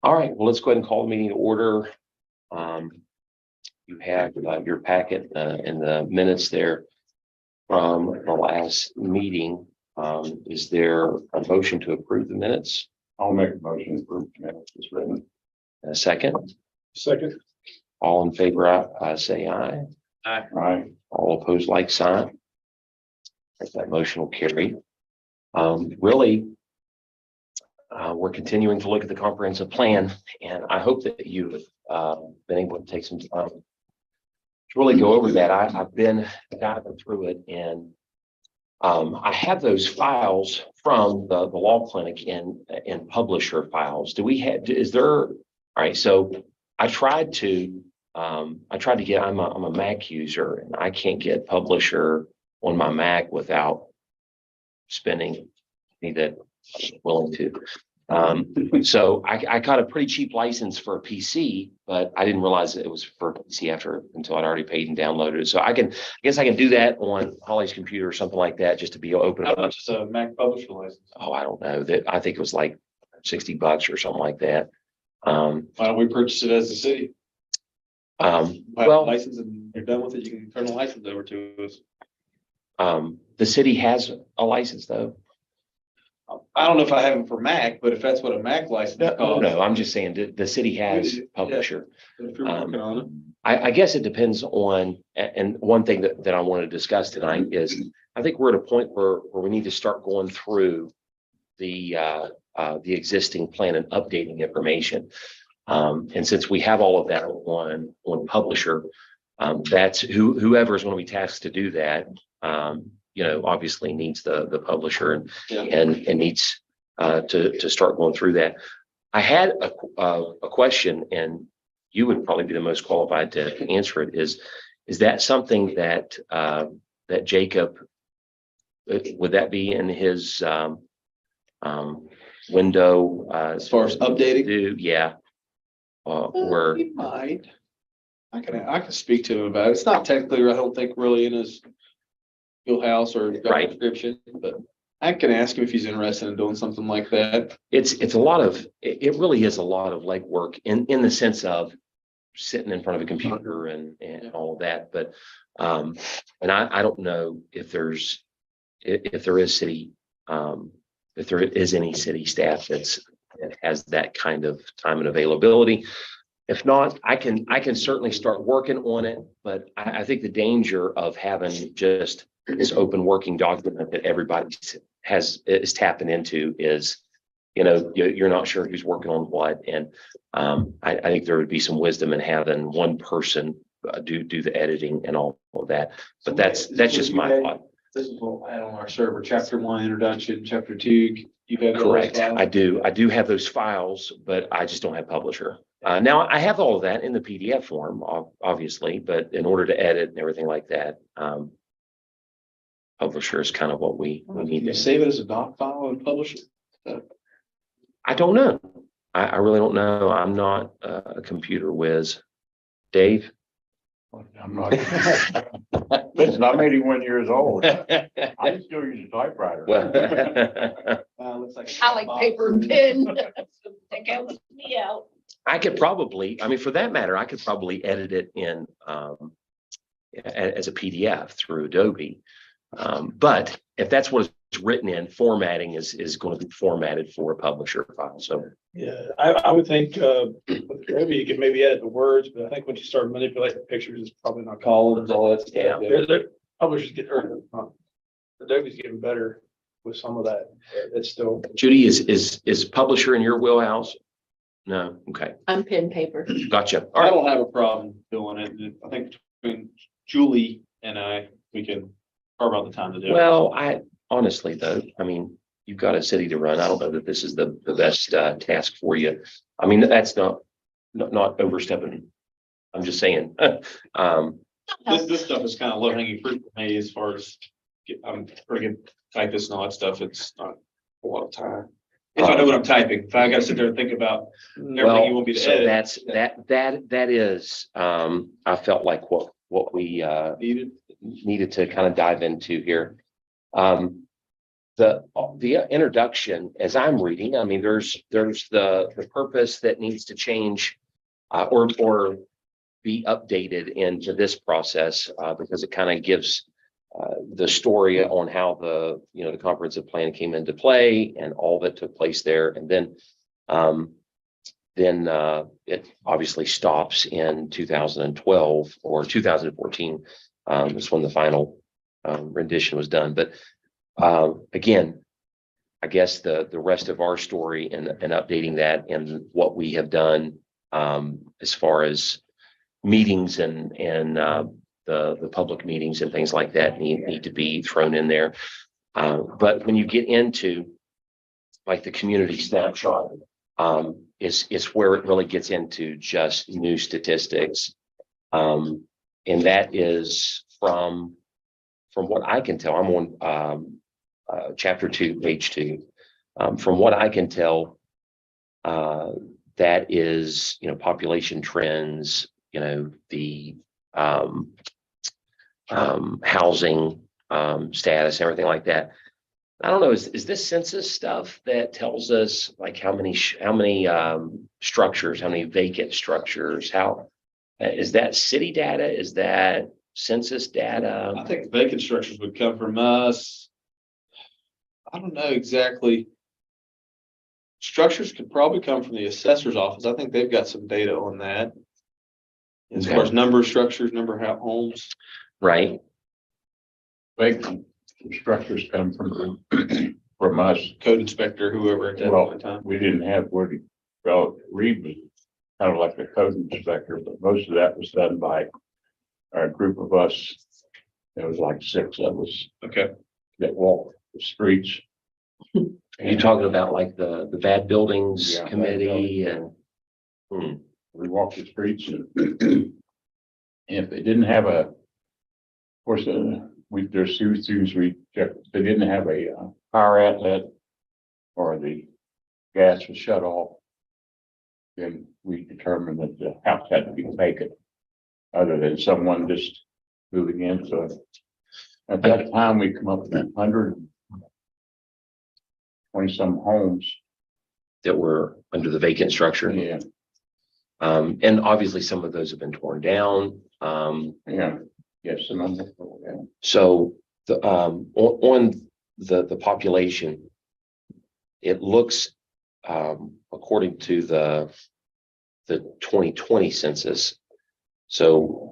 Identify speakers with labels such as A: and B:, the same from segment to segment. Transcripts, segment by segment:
A: All right, well, let's go ahead and call the meeting to order. You have your packet in the minutes there from the last meeting. Is there a motion to approve the minutes?
B: I'll make a motion to approve the minutes as written.
A: A second?
B: Second.
A: All in favor, say aye.
B: Aye.
A: All opposed, like sign. That motion will carry. Really, we're continuing to look at the comprehensive plan, and I hope that you've been able to take some time to really go over that. I've been diving through it, and I have those files from the law clinic in publisher files. Do we have? Is there? All right. So I tried to get. I'm a Mac user, and I can't get publisher on my Mac without spending money that I'm willing to. So I got a pretty cheap license for a PC, but I didn't realize that it was for a PC until I'd already paid and downloaded it. So I guess I can do that on Holly's computer or something like that, just to be open.
B: How much is a Mac publisher license?
A: Oh, I don't know that. I think it was like $60 or something like that.
B: Why don't we purchase it as a city?
A: Well,
B: License, and you're done with it. You can turn the license over to us.
A: the city has a license though.
B: I don't know if I have it for Mac, but if that's what a Mac license costs.
A: No, I'm just saying the city has publisher.
B: If you're working on it.
A: I guess it depends on, and one thing that I want to discuss tonight is, I think we're at a point where we need to start going through the existing plan and updating information. And since we have all of that on publisher, that's whoever is going to be tasked to do that. Obviously needs the publisher and needs to start going through that. I had a question, and you would probably be the most qualified to answer it. Is that something that Jacob, would that be in his window
B: As far as updating?
A: Yeah. Or
B: He might. I can speak to him about it. It's not technically, I don't think, really in his wheelhouse or job
A: Right.
B: description, but I can ask him if he's interested in doing something like that.
A: it's a lot of, it really is a lot of legwork in the sense of sitting in front of a computer and all of that. But and I don't know if there is any city staff that has that kind of time and availability. If not, I can certainly start working on it, but I think the danger of having just this open working document that everybody is tapping into is, you're not sure who's working on what. And I think there would be some wisdom in having one person do the editing and all of that. But that's just my thought.
B: This is what I had on our server, chapter 1, introduction, chapter 2. You have
A: Correct. I do have those files, but I just don't have publisher. Now I have all of that in the PDF form, obviously, but in order to edit and everything like that, publisher is kind of what we need
B: You
A: to
B: save it as a doc file and publish it.
A: I don't know. I really don't know. I'm not a computer whiz. Dave?
C: I'm not. Listen, I'm 81 years old. I still use a typewriter.
A: Well,
B: Looks like
D: I like paper and pen. That helps me out.
A: I could probably, for that matter, I could probably edit it in as a PDF through Adobe. But if that's what it's written in, formatting is going to be formatted for a publisher file. So
E: Yeah, I would think with Adobe, you could maybe edit the words, but I think once you start manipulating the pictures, it's probably not
B: columns, all that stuff.
A: Yeah.
E: Publishers get Adobe's getting better with some of that. But it's still.
A: Judy, is publisher in your wheelhouse? No. Okay.
D: I'm pen paper.
A: Gotcha. All
B: I
A: right.
B: don't have a problem doing it. I think between Julie and I, we can carve out the time to do it.
A: Well, I honestly though, you've got a city to run. I don't know that this is the best task for you. That's not overstepping. I'm just saying.
B: This stuff is kind of low hanging fruit for me as far as I'm pretty good typist and all that stuff. It's not a lot of time. If I know what I'm typing, if I gotta sit there and think about everything you want me to
A: So
B: edit.
A: that is, I felt like what we
B: Needed.
A: needed to kind of dive into here. the introduction, as I'm reading, I mean, there's the purpose that needs to change or be updated into this process because it kind of gives the story on how the comprehensive plan came into play and all that took place there. And then it obviously stops in 2012 or 2014. Is when the final rendition was done. But again, I guess the rest of our story and updating that and what we have done as far as meetings and the public meetings and things like that need to be thrown in there. But when you get into like the community snapshot, it's where it really gets into just new statistics. And that is from what I can tell, I'm on chapter 2, page 2. From what I can tell, that is, population trends, the housing status, everything like that. I don't know, is this census stuff that tells us like how many structures, how many vacant structures, how is that city data? Is that census data?
B: I think vacant structures would come from us. I don't know exactly. Structures could probably come from the assessor's office. I think they've got some data on that. As far as number of structures, number of homes.
A: Right.
C: Vacant structures come from us.
B: Code inspector, whoever at that
C: Well,
B: point in time.
C: we didn't have Woody, well, Reed was kind of like the code inspector, but most of that was done by our group of us. There was like 6 of us
B: Okay.
C: that walked the streets.
A: Are you talking about like the bad buildings
C: Yeah, bad
A: committee
C: buildings.
A: and
C: We walked the streets and if they didn't have of course, there's 2 things we checked. If they didn't have a power outlet or the gas was shut off, then we determined that the house had to be vacant, other than someone just moving in. So at that time, we come up with 120 some homes.
A: that were under the vacant structure.
C: Yeah,
A: And obviously some of those have been torn down.
C: yeah, yes, some of them. Yeah.
A: So on the population, it looks according to the 2020 census. So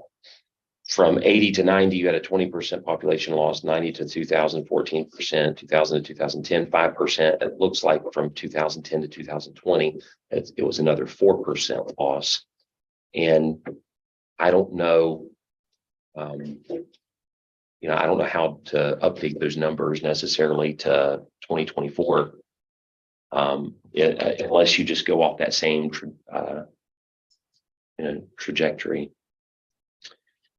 A: from 80 to 90, you had a 20% population loss, 90 to 2000, 14%, 2000 to 2010, 5%. It looks like from 2010 to 2020, it was another 4% loss. And I don't know, I don't know how to update those numbers necessarily to 2024. Unless you just go off that same trajectory.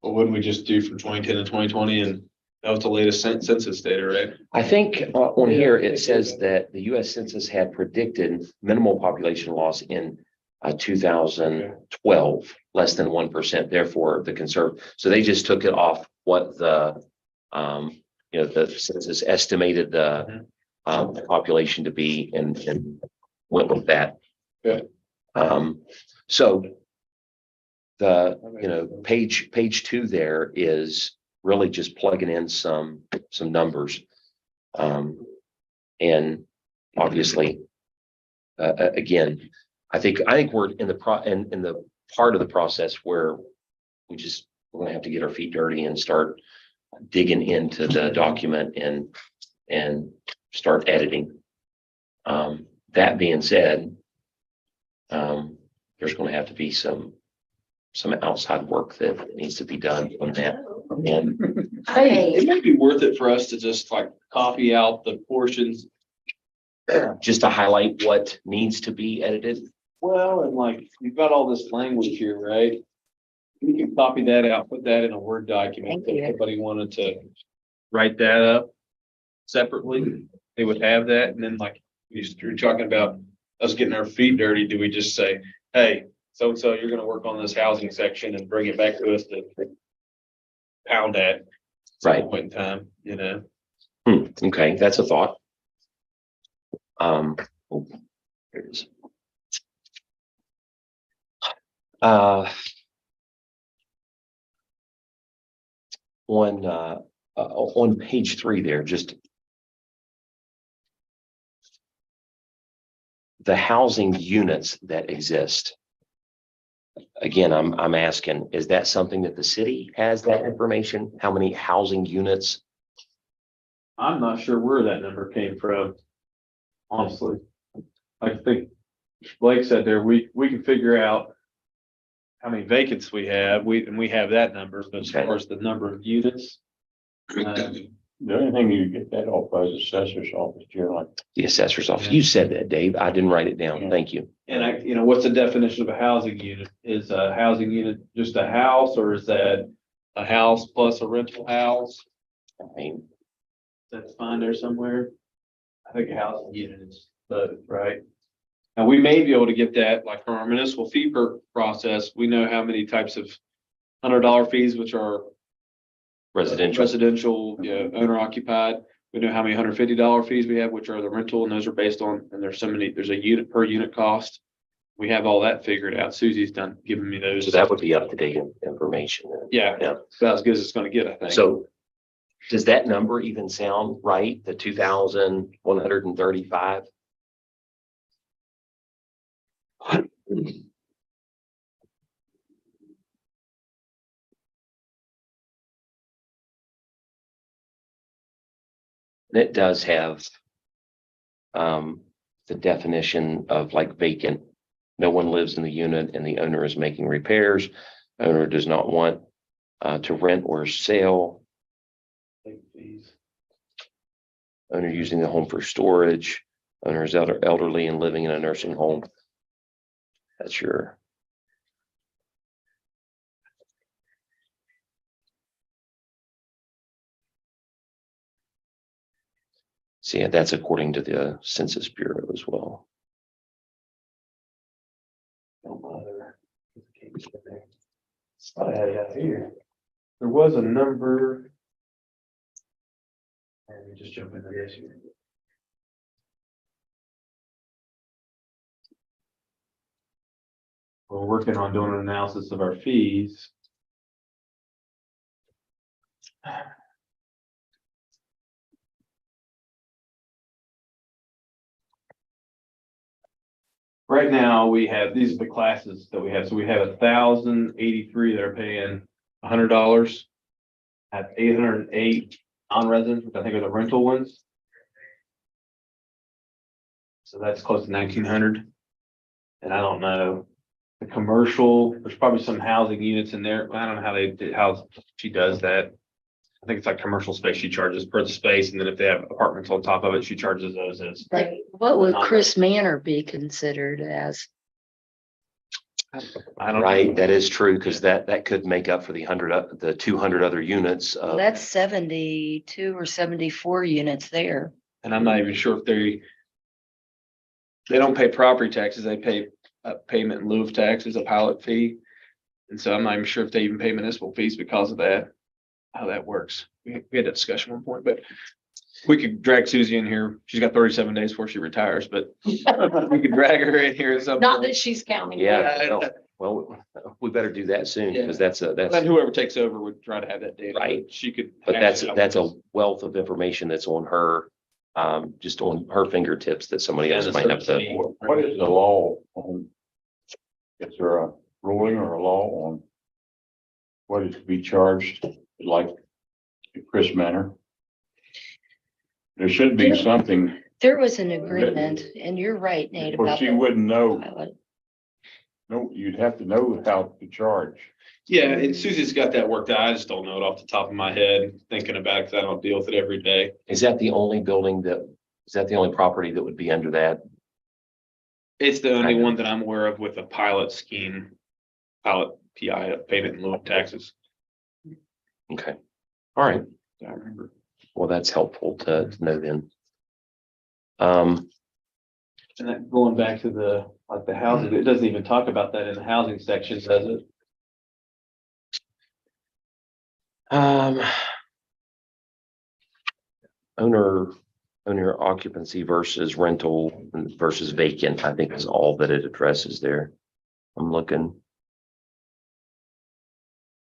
B: Well, wouldn't we just do from 2010 to 2020 and that was the latest census data, right?
A: I think on here it says that the U.S. Census had predicted minimal population loss in 2012, less than 1%. Therefore, the so they just took it off what the census estimated the population to be and went with that.
B: Yeah.
A: So the page 2 there is really just plugging in some numbers, and obviously again I think we're in the part of the process where we're going to have to get our feet dirty and start digging into the document and start editing. That being said, there's going to have to be some outside work that needs to be done on that. And
B: It may be worth it for us to just like copy out the portions.
A: just to highlight what needs to be edited.
B: Well, and like, you've got all this language here, right? We can copy that out, put that in a Word document.
D: Thank
B: If
D: you.
B: anybody wanted to write that up separately, they would have that. And then like, you're talking about us getting our feet dirty. Do we just say, hey, so-and-so, you're gonna work on this housing section and bring it back to us to pound at some
A: Right.
B: point in time,
A: Okay, that's a thought. Oh, there it is. Uh, on page 3 there, just the housing units that exist. Again, I'm asking, is that something that the city has that information? How many housing units?
B: I'm not sure where that number came from, honestly. I think Blake said there, we can figure out how many vacancies we have, we have that number, but as far as the number of units.
C: The only thing you get that off by is assessor's office, generally.
A: The assessor's office.
B: Yeah.
A: You said that, Dave. I didn't write it down.
C: Yeah.
A: Thank you.
B: And what's the definition of a housing unit? Is a housing unit just a house, or is that a house plus a rental house?
A: I mean,
B: That's fine there somewhere. I think a housing unit is both, right? Now, we may be able to get that, like from our municipal fee per process, we know how many types of $100 fees, which are residential, yeah, owner occupied. We know how many $150 fees we have, which are the rental, and those are based on, and there's a unit per unit cost. We have all that figured out. Susie's giving me those.
A: so that would be up to date information.
B: Yeah,
A: Yeah.
B: about as good as it's gonna get, I think.
A: So does that number even sound right? The 2,135? It does have the definition of like vacant. No one lives in the unit and the owner is making repairs. Owner does not want to rent or sell.
B: Fees.
A: Owner using the home for storage. Owner is elderly and living in a nursing home. That's your. See, yeah, that's according to the Census Bureau as well.
B: Don't bother. I had it out here. There was a number. Let me just jump into this here. We're working on doing an analysis of our fees. Right now, we have, these are the classes that we have. So we have 1,083 that are paying $100. Have 808 non-residents, which I think are the rental ones. So that's close to 1,900. And I don't know, the commercial, there's probably some housing units in there. I don't know how she does that. I think it's like commercial space she charges per the space, and then if they have apartments on top of it, she charges those as.
D: Like, what would Chris Manor be considered as?
B: I don't.
A: Right, that is true, because that could make up for the 200 other units.
D: Well, that's 72 or 74 units there.
B: And I'm not even sure if they don't pay property taxes, they pay a payment in lieu of taxes, a pilot fee. And so I'm not even sure if they even pay municipal fees because of that, how that works. We had that discussion at one point, but we could drag Susie in here. She's got 37 days before she retires, but we could drag her in here at some
D: Not
B: point.
D: that she's counting.
A: Yeah, well, we better do that soon, because that's
B: Then whoever takes over would try to have that data.
A: Right.
B: She could.
A: but that's a wealth of information that's on her, just on her fingertips that somebody else might have to.
C: What is the law on? Is there a ruling or a law on what is to be charged, like Chris Manor? There should be something,
D: There was an agreement, and you're right, Nate,
C: or
D: about
C: she
D: the
C: wouldn't know.
D: pilot.
C: No, you'd have to know how to charge.
B: Yeah, and Susie's got that worked out. I just don't know it off the top of my head, thinking about it, because I don't deal with it every day.
A: Is that the only property that would be under that?
B: It's the only one that I'm aware of with a pilot scheme, pilot PI, payment in lieu of taxes.
A: Okay, all right.
B: I remember.
A: Well, that's helpful to know then.
B: And that going back to the housing, it doesn't even talk about that in the housing section, does it?
A: Owner owner occupancy versus rental versus vacant, I think is all that it addresses there. I'm looking.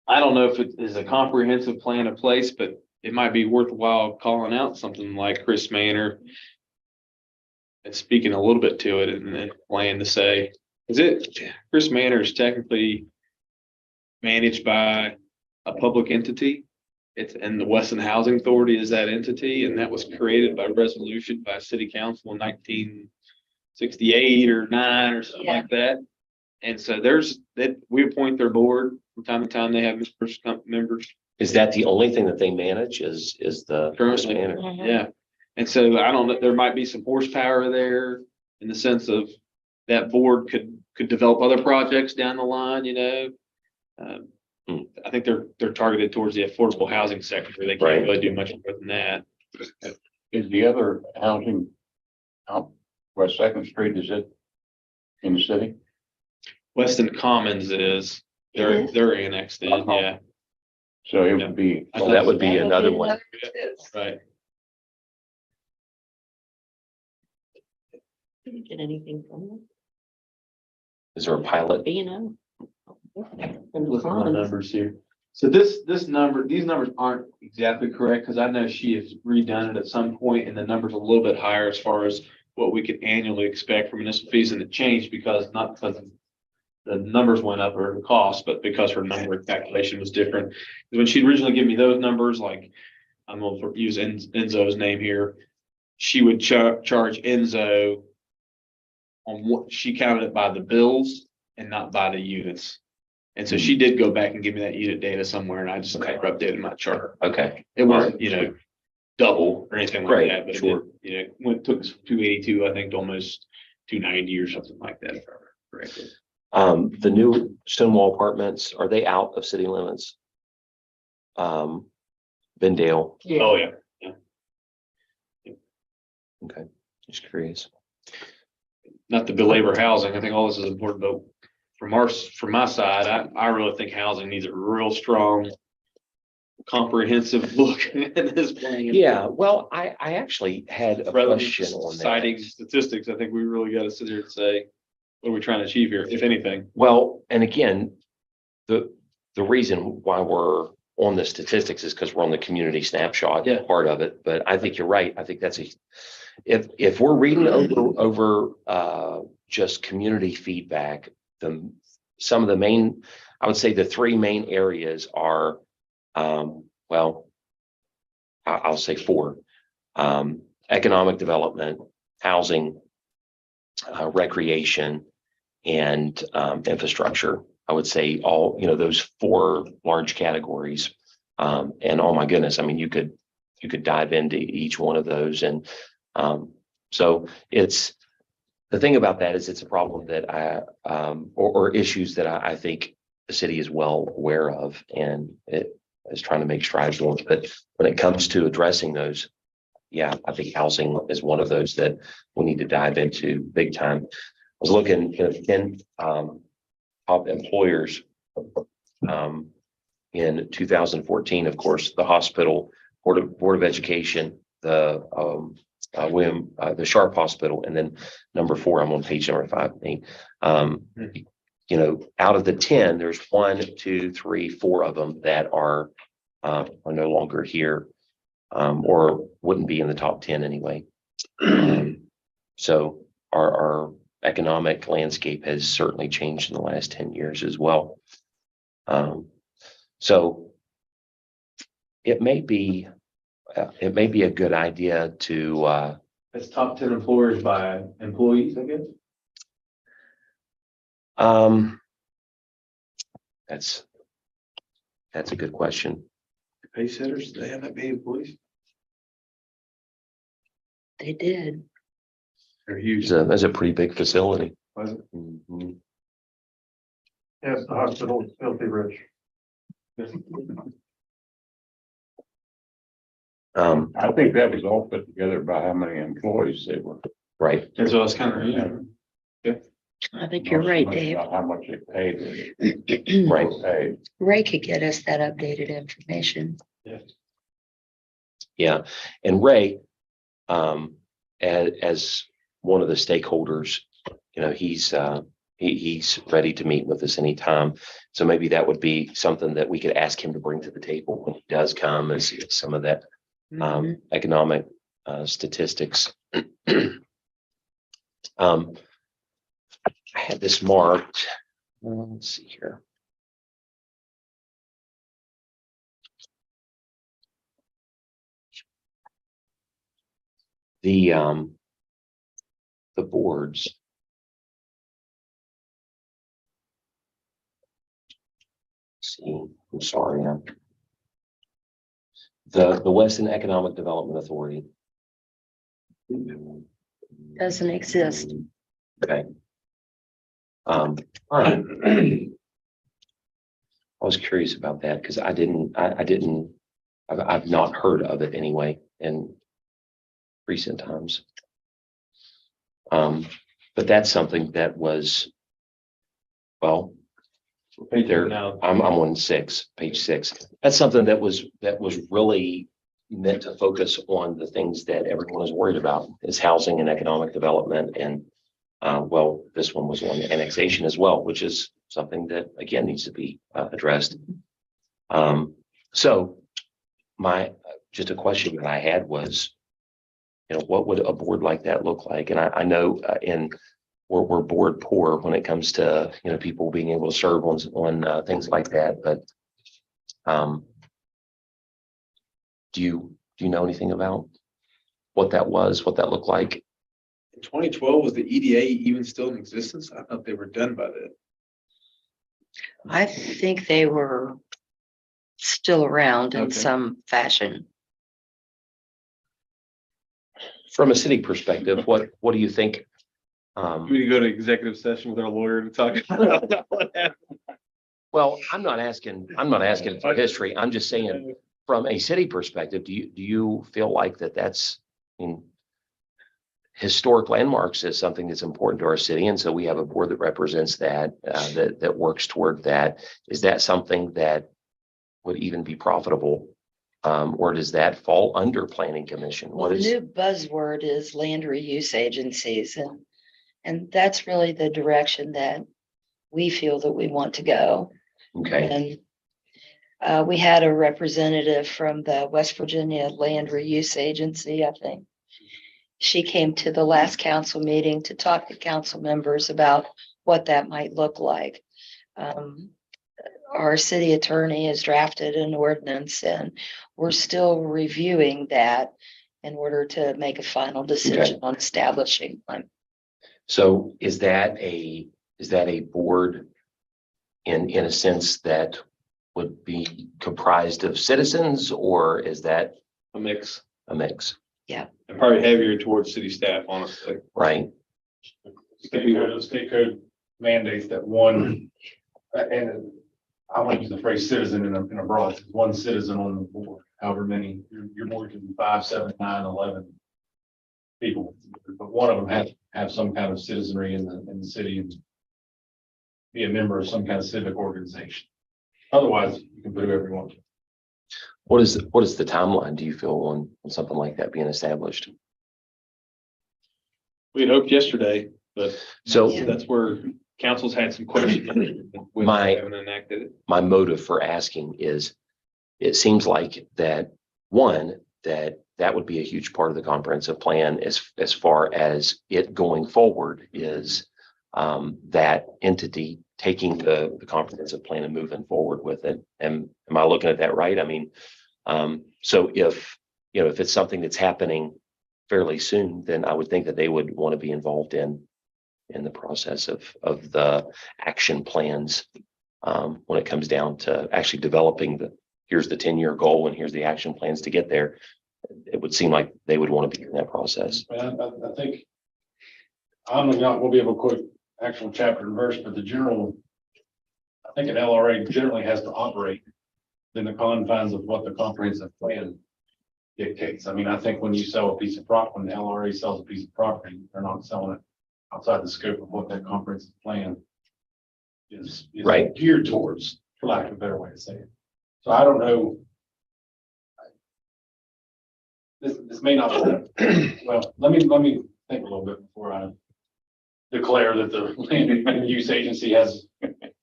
B: I don't know if it is a comprehensive plan in place, but it might be worthwhile calling out something like Chris Manor. And speaking a little bit to it and then plan to say, Chris Manor is technically managed by a public entity. And the Weston Housing Authority is that entity, and that was created by resolution by city council in 1968 or 9 or something like that. And so we appoint their board from time to time. They have members.
A: Is that the only thing that they manage is the Chris
B: Currently.
A: Manor?
D: Mhm.
B: Yeah. And so I don't know, there might be some horsepower there in the sense of that board could develop other projects down the line, I think they're targeted towards the affordable housing sector. They can't
A: Right.
B: really do much more than that.
C: Is the other housing out West Second Street, is it in the city?
B: Weston Commons is,
D: It
B: they're annexed in, yeah,
C: So it would be,
A: Well, that would be another one.
B: right.
D: Didn't get anything from them,
A: Is there a pilot?
D: you know.
B: Look at my numbers here. So these numbers aren't exactly correct, because I know she has redone it at some point, and the number's a little bit higher as far as what we could annually expect from municipal fees, and it changed not because the numbers went up or the cost, but because her number calculation was different. When she originally gave me those numbers, like, I'm gonna use Enzo's name here, she would charge Enzo on what she counted it by the bills and not by the units. And so she did go back and give me that unit data somewhere, and I just updated my chart.
A: Okay,
B: It wasn't, double or anything like
A: Right,
B: that, but
A: sure.
B: it took us from 282, I think, to almost 290 or something like that, if I remember correctly.
A: the new Stonewall apartments, are they out of city limits? Bendale,
B: Oh, yeah.
A: okay, just curious.
B: Not to belabor housing, I think all this is important, but from my side, I really think housing needs a real strong, comprehensive look at this plan.
A: Yeah, well, I actually had a
B: Rather than
A: question
B: just
A: on
B: citing
A: that.
B: statistics, I think we really got to sit here and say, what are we trying to achieve here, if anything?
A: Well, and again, the reason why we're on the statistics is because we're on the community snapshot
B: Yeah.
A: part of it. But I think you're right. I think that's if we're reading over just community feedback, some of the main, I would say the three main areas are, well, I'll say four: economic development, housing, recreation, and infrastructure. I would say all, those four large categories. And oh my goodness, I mean, you could dive into each one of those. And so it's, the thing about that is it's a problem that or issues that I think the city is well aware of, and it is trying to make strides on. But when it comes to addressing those, yeah, I think housing is one of those that we need to dive into big time. I was looking at 10 top employers in 2014. Of course, the hospital, Board of Education, the Sharp Hospital, and then number 4. I'm on page number 5. Out of the 10, there's 1, 2, 3, 4 of them that are no longer here, or wouldn't be in the top 10 anyway. So our economic landscape has certainly changed in the last 10 years as well. So it may be a good idea to
B: It's top 10 employers by employees, I guess.
A: That's a good question.
B: Pay setters, do they have that many employees?
D: They did.
B: They're huge.
A: That's a pretty big facility.
B: Was it?
A: Mhm.
E: Yes, the hospital is filthy rich.
C: I think that was all put together by how many employees they were.
A: Right.
B: And so it's kind of,
D: I think you're right, Dave.
C: Not how much they paid.
A: Right.
C: Paid.
D: Ray could get us that updated information.
A: Yeah. And Ray, as one of the stakeholders, he's ready to meet with us anytime. So maybe that would be something that we could ask him to bring to the table when he does come, is some of that economic statistics. I had this marked. Let's see here. The boards. See, I'm sorry. The Weston Economic Development Authority
D: Doesn't exist.
A: Okay. All right. I was curious about that because I've not heard of it anyway in recent times. But that's something that was, well, there, I'm on page 6. That's something that was really meant to focus on the things that everyone is worried about, is housing and economic development. And well, this one was on annexation as well, which is something that again needs to be addressed. So just a question that I had was, what would a board like that look like? And I know we're board poor when it comes to people being able to serve on things like that. But do you know anything about what that was, what that looked like?
B: In 2012, was the EDA even still in existence? I thought they were done by then.
D: I think they were still around in
B: Okay.
D: some fashion.
A: From a city perspective, what do you think?
B: We go to executive session with our lawyer to talk about what happened.
A: Well, I'm not asking for history. I'm just saying, from a city perspective, do you feel like that's historic landmarks is something that's important to our city, and so we have a board that represents that, that works toward that. Is that something that would even be profitable, or does that fall under planning commission?
D: Well, the new buzzword is land reuse agencies, and that's really the direction that we feel that we want to go.
A: Okay.
D: And we had a representative from the West Virginia Land Reuse Agency, I think. She came to the last council meeting to talk to council members about what that might look like. Our city attorney has drafted an ordinance, and we're still reviewing that in order to make a final decision on establishing one.
A: So is that a board in a sense that would be comprised of citizens, or is that
B: A mix.
A: a mix?
D: Yeah.
B: And probably heavier towards city staff, honestly.
A: Right.
F: State code mandates that one, and I want to use the phrase citizen in a broad, one citizen on the board, however many, your board can be 5, 7, 9, 11 people, but one of them has to have some kind of citizenry in the city and be a member of some kind of civic organization. Otherwise, you can put whoever you want to.
A: What is the timeline, do you feel, on something like that being established?
B: We had hoped yesterday, but
A: So
B: that's where council's had some questions. We haven't enacted it.
A: my motive for asking is, it seems like that would be a huge part of the comprehensive plan as far as it going forward is that entity taking the comprehensive plan and moving forward with it. And am I looking at that right? I mean, so if it's something that's happening fairly soon, then I would think that they would want to be involved in the process of the action plans when it comes down to actually developing here's the 10-year goal and here's the action plans to get there. It would seem like they would want to be in that process.
F: I think I'm not going to be able to quote actual chapter and verse, but I think an LRA generally has to operate in the confines of what the comprehensive plan dictates. I mean, I think when you sell a piece of property, when the LRA sells a piece of property, they're not selling it outside the scope of what that comprehensive plan is
A: Right.
F: geared towards, for lack of a better way to say it. So I don't know. this may not, well, let me think a little bit before I declare that the land and use agency has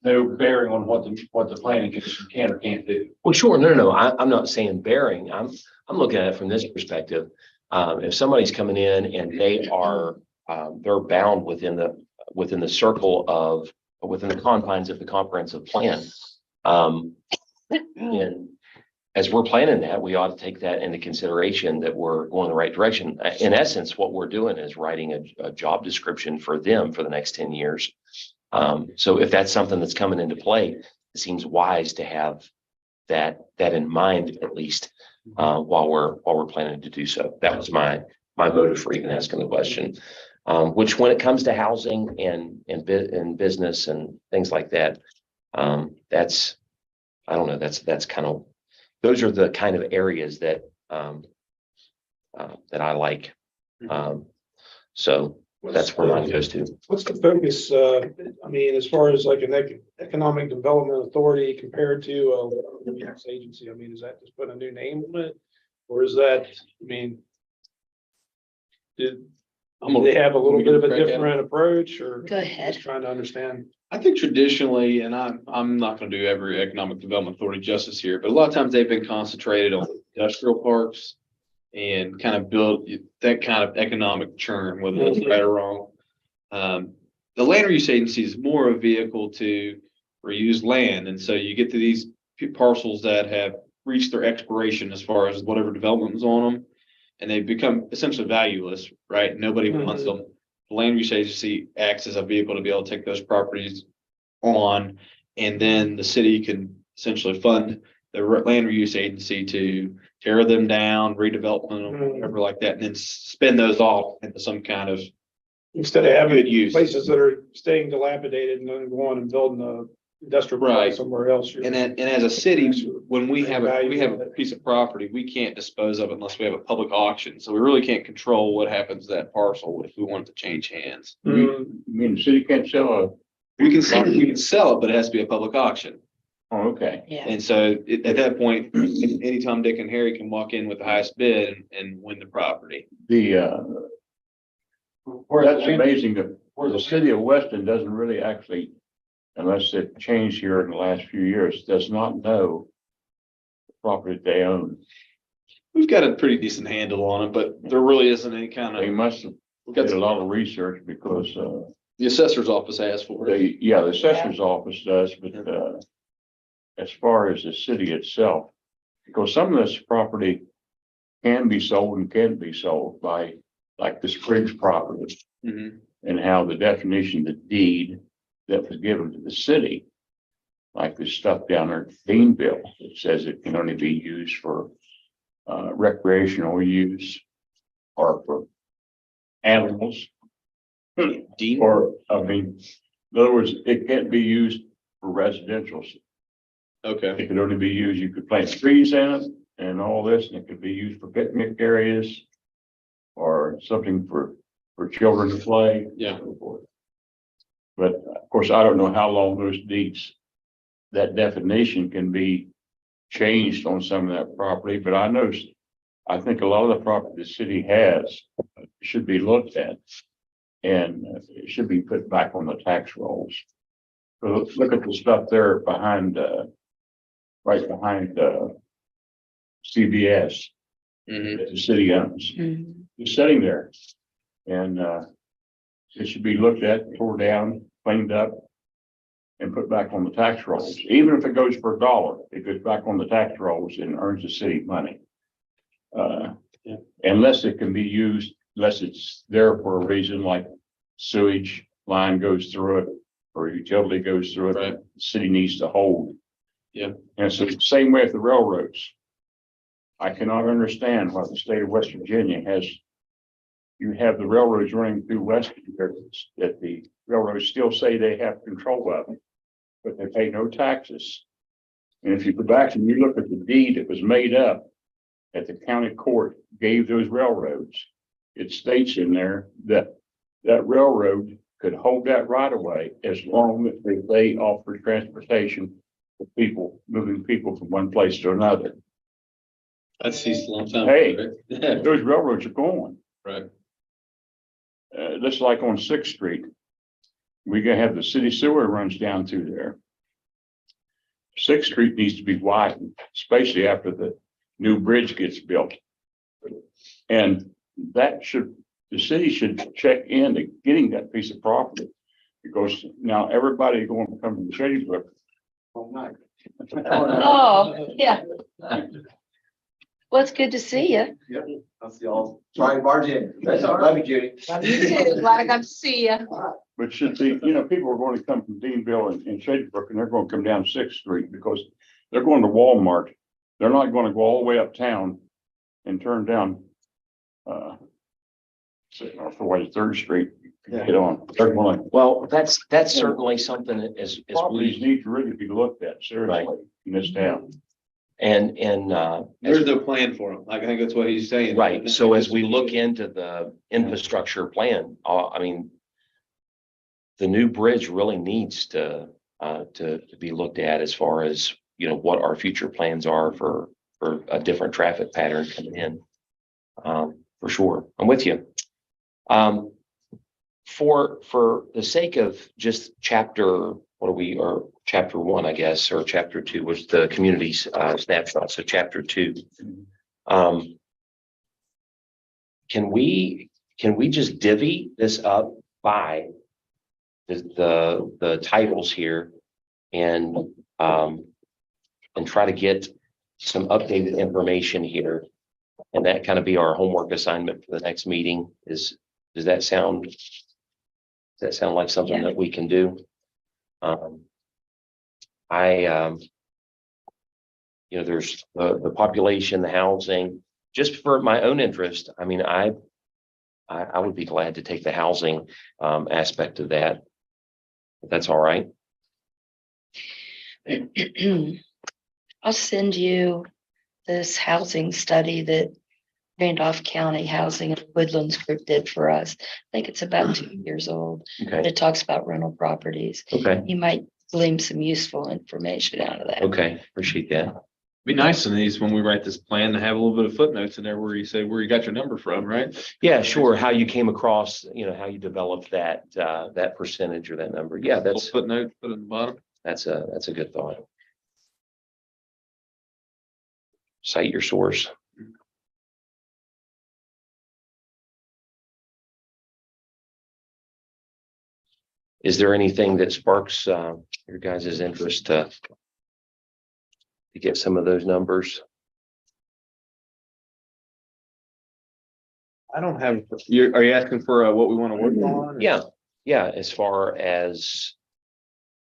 F: no bearing on what the planning commission can or can't do.
A: Well, sure. No. I'm not saying bearing. I'm looking at it from this perspective. If somebody's coming in and they are, they're bound within the circle of, within the confines of the comprehensive plan. And as we're planning that, we ought to take that into consideration that we're going the right direction. In essence, what we're doing is writing a job description for them for the next 10 years. So if that's something that's coming into play, it seems wise to have that in mind, at least, while we're planning to do so. That was my motive for even asking the question. Which, when it comes to housing and business and things like that, that's, I don't know, that's kind of, those are the kind of areas that that I like. So that's where mine goes to.
E: What's the focus, I mean, as far as like an economic development authority compared to a tax agency? I mean, is that just put a new name on it? Or is that, I mean, do they have a little bit of a different approach, or?
D: Go ahead.
E: Just trying to understand.
B: I think traditionally, and I'm not gonna do every economic development authority justice here, but a lot of times they've been concentrated on industrial parks and kind of build that kind of economic churn, whether that's right or wrong. The land use agency is more a vehicle to reuse land. And so you get to these parcels that have reached their expiration as far as whatever development was on them, and they become essentially valueless, right? Nobody wants them. The land use agency acts as a vehicle to be able to take those properties on, and then the city can essentially fund the land reuse agency to tear them down, redevelop them, whatever like that, and then spin those off into some kind of,
E: Instead of having
B: Good use.
E: places that are staying dilapidated and then going and building a industrial park
B: Right.
E: somewhere else.
B: and as a city, when we have a piece of property, we can't dispose of it unless we have a public auction. So we really can't control what happens to that parcel if we want it to change hands.
C: You mean the city can't sell
B: We can sell it, but it has to be a public auction.
C: okay.
D: Yeah.
B: And so at that point, anytime Dick and Harry can walk in with the highest bid and win the property.
C: That's amazing that the city of Weston doesn't really actually, unless it changed here in the last few years, does not know the property they own.
B: We've got a pretty decent handle on it, but there really isn't any kind
C: They
B: of,
C: must have
B: we've got
C: did a lot of research because,
B: the assessor's office asked for it.
C: the assessor's office does, but, as far as the city itself, because some of this property can be sold and can be sold by, like the Spriggs property,
B: Mhm.
C: and how the definition, the deed that was given to the city, like this stuff down there at Deanville, it says it can only be used for recreational use or for animals,
B: Dean?
C: or, I mean, in other words, it can't be used for residential.
B: Okay.
C: It could only be used, you could plant trees in it and all this, and it could be used for picnic areas or something for children to play.
B: Yeah.
C: But of course, I don't know how long those deeds, that definition can be changed on some of that property, but I think a lot of the property the city has should be looked at, and it should be put back on the tax rolls. So look at the stuff there behind, right behind, CVS
B: Mhm.
C: that the city owns.
D: Mhm.
C: It's sitting there. And it should be looked at, tore down, cleaned up, and put back on the tax rolls. Even if it goes for $1, it goes back on the tax rolls and earns the city money.
B: Yeah.
C: Unless it can be used, unless it's there for a reason like sewage line goes through it or utility goes through it,
B: Right.
C: the city needs to hold.
B: Yeah.
C: And so the same way with the railroads. I cannot understand why the state of West Virginia has, you have the railroads running through Weston, that the railroads still say they have control of them, but they pay no taxes. And if you go back and you look at the deed that was made up that the county court gave those railroads, it states in there that that railroad could hold that right of way as long as they offer transportation to people, moving people from one place to another.
B: That's ceased a long time.
C: Hey.
B: ago, right?
C: Those railroads are going.
B: Right.
C: Just like on Sixth Street. We gonna have the city sewer runs down through there. Sixth Street needs to be widened, especially after the new bridge gets built. And that the city should check into getting that piece of property. Because now everybody going to come to Shady Brook.
B: All night.
D: Oh, yeah. Well, it's good to see you.
B: I'll see y'all.
G: Try and barge in. That's all right. Love you, Judy.
D: You too. Glad I got to see you.
C: But should be, people are going to come from Deanville and Shady Brook, and they're going to come down Sixth Street because they're going to Walmart. They're not going to go all the way uptown and turn down off the way Third Street. to Get on. They're going,
A: Well, that's certainly something that as
C: properties
A: we,
C: need to really be looked at seriously in this town.
A: and,
B: There's no plan for them. Like, I think that's what he's saying.
A: right, so as we look into the infrastructure plan, I mean, the new bridge really needs to be looked at as far as, what our future plans are for a different traffic pattern coming in. For sure, I'm with you. For the sake of just chapter 1, I guess, or chapter 2 was the community snapshot. So chapter 2, can we just divvy this up by the titles here and try to get some updated information here, and that kind of be our homework assignment for the next meeting? Does that sound like something that we can do? There's the population, the housing, just for my own interest. I mean, I would be glad to take the housing aspect of that, if that's all right.
D: I'll send you this housing study that Randolph County Housing and Woodlands Group did for us. I think it's about 2 years old.
A: Okay,
D: It talks about rental properties.
A: okay,
D: You might glean some useful information out of that.
A: okay, appreciate that.
B: Be nice in these when we write this plan to have a little bit of footnotes in there where you say where you got your number from, right?
A: Yeah, sure. How you came across, how you developed that percentage or that number. Yeah,
B: Little
A: that's
B: footnote, put it in the bottom.
A: that's a good thought. Cite your source. Is there anything that sparks your guys' interest to get some of those numbers?
B: I don't have, are you asking for what we want to work on?
A: Yeah, as far as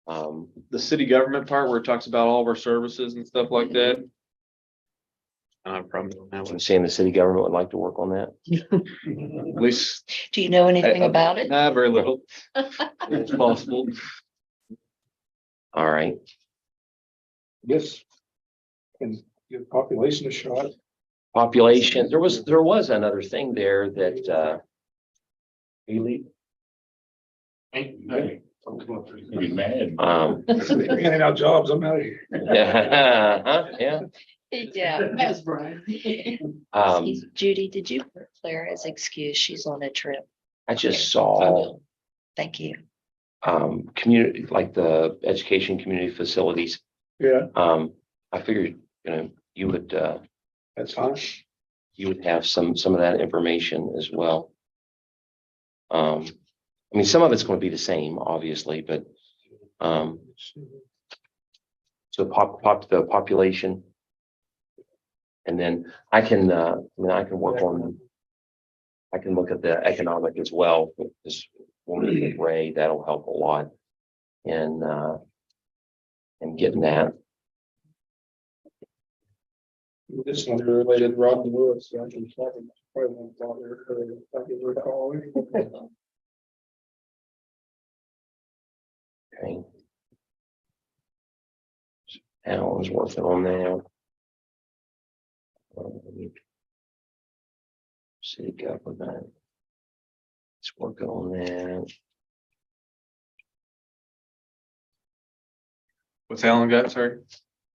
B: The city government part where it talks about all of our services and stuff like that. I don't have a problem with that
A: I'm
B: one.
A: saying the city government would like to work on that.
B: At least,
D: Do you know anything about it?
B: very little. It's possible.
A: All right.
E: Yes. And give population a shot.
A: Population, there was another thing there that Haley,
C: Hey, be mad.
E: Handing out jobs, I'm out of here.
A: yeah.
D: Yeah.
G: That's Brian.
D: Judy, did you put Claire as excuse? She's on a trip.
A: I just saw
D: Thank you.
A: community, like the education community facilities.
E: Yeah,
A: I figured, you would
E: that's fine.
A: have some of that information as well. I mean, some of it's going to be the same, obviously, but so the population. And then I can work on, I can look at the economic as well, because when we get Ray, that'll help a lot. And getting that.
E: This one related to Robin Lewis. So I can talk about probably won't bother her if I give her a call.
A: Okay. Alan's working on that. City government. It's working on that.
B: What's Alan got, sorry?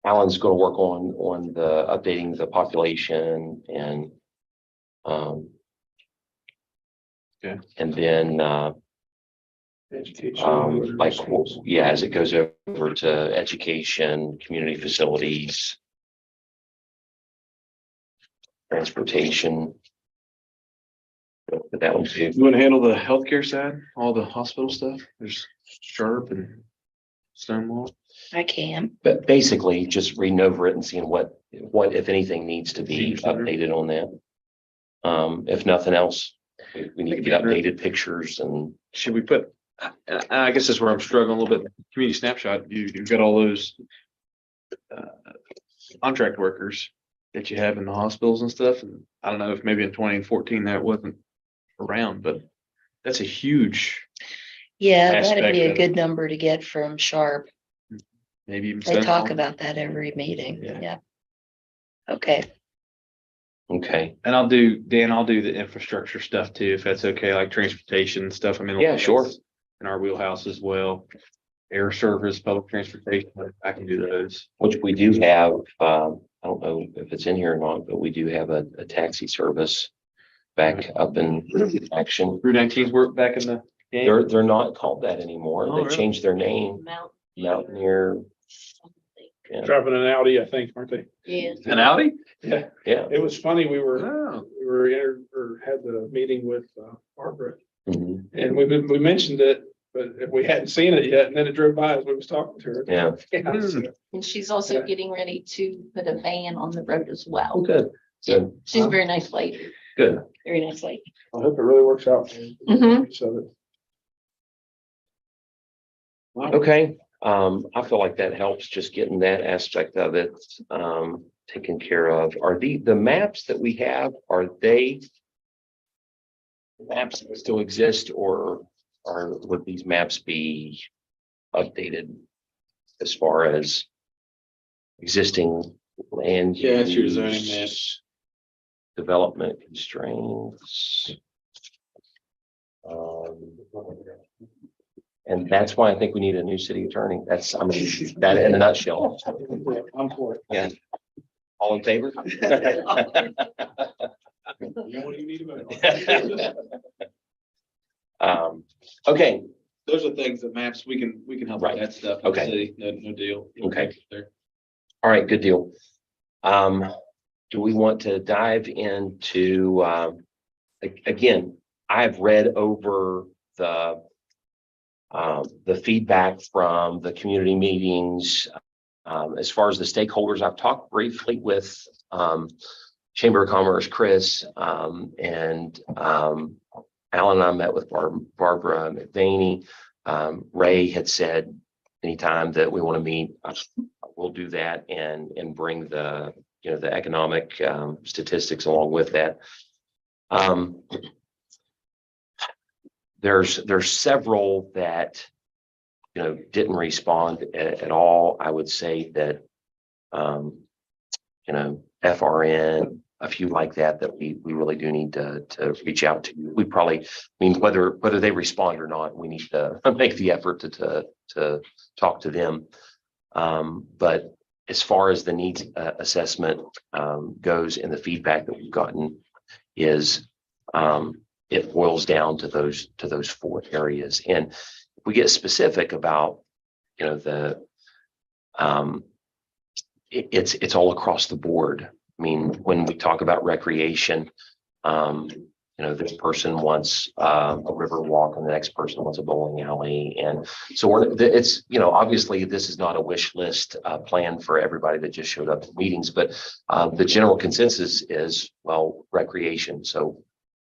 A: Alan's going to work on the updating the population and,
B: Okay.
A: and then,
E: Education.
A: like, yeah, as it goes over to education, community facilities, transportation. But that one too.
B: You want to handle the healthcare side, all the hospital stuff? There's Sharp and Stonewall.
D: I can.
A: But basically, just reading over it and seeing what, if anything, needs to be
B: Seems better.
A: updated on that. If nothing else, we need to get updated pictures and,
B: Should we put, I guess that's where I'm struggling a little bit. Community snapshot, you've got all those contract workers that you have in the hospitals and stuff. And I don't know if maybe in 2014 that wasn't around, but that's a huge,
D: Yeah, that'd
B: Aspect
D: be a
B: of-
D: good number to get from Sharp.
B: maybe even.
D: They talk
B: Stonewall.
D: about that every meeting.
B: Yeah.
D: Yeah. Okay.
A: okay,
B: And I'll do the infrastructure stuff too, if that's okay, like transportation stuff. I mean.
A: Yeah, sure.
B: that's In our wheelhouse as well. Air service, public transportation, I can do those.
A: which we do have, I don't know if it's in here or not, but we do have a taxi service back up in action.
B: Route 19's work back in the game.
A: They're not called that anymore.
B: Oh,
A: They
B: really?
A: changed their name, Mountaineer. Yeah,
E: Driving an Audi, I think, aren't they?
D: Yeah.
B: An Audi?
E: Yeah,
A: yeah.
E: it was funny. We were
B: Oh,
E: had the meeting with Barbara,
A: Mhm.
E: and we mentioned it, but we hadn't seen it yet, and then it drove by as we was talking to her.
A: Yeah.
H: And she's also
E: Yeah.
H: getting ready to put a van on the road as
A: Oh,
H: well.
A: good. Good.
H: She's a very nice lady,
A: Good.
H: very nice lady.
E: I hope it really works out.
H: Mhm.
E: So
A: Okay, I feel like that helps, just getting that aspect of it, taken care of. Are the maps that we have, are they maps that still exist, or would these maps be updated as far as existing land?
B: Yeah, it's your zoning
A: use,
B: maps.
A: Development constraints. And that's why I think we need a new city attorney. That's, I mean, that in a nutshell.
E: I'm for it.
A: Yeah. All in favor?
E: You know what you need to vote.
A: Okay,
B: those are things that maps, we can help with
A: Right.
B: that stuff.
A: Okay.
B: See, no deal.
A: Okay. all right, good deal. Do we want to dive into, again, I've read over the feedback from the community meetings. As far as the stakeholders, I've talked briefly with Chamber of Commerce, Chris, and Alan and I met with Barbara McVaney. Ray had said anytime that we want to meet, we'll do that and bring the economic statistics along with that. There's several that didn't respond at all. I would say that FRN, a few like that we really do need to reach out to. We probably, I mean, whether they respond or not, we need to make the effort to talk to them. But as far as the needs assessment goes, and the feedback that we've gotten is it boils down to those four areas. And if we get specific about it's all across the board. I mean, when we talk about recreation, this person wants a river walk and the next person wants a bowling alley. And so it's, obviously this is not a wish list plan for everybody that just showed up to meetings, but the general consensus is, well, recreation. So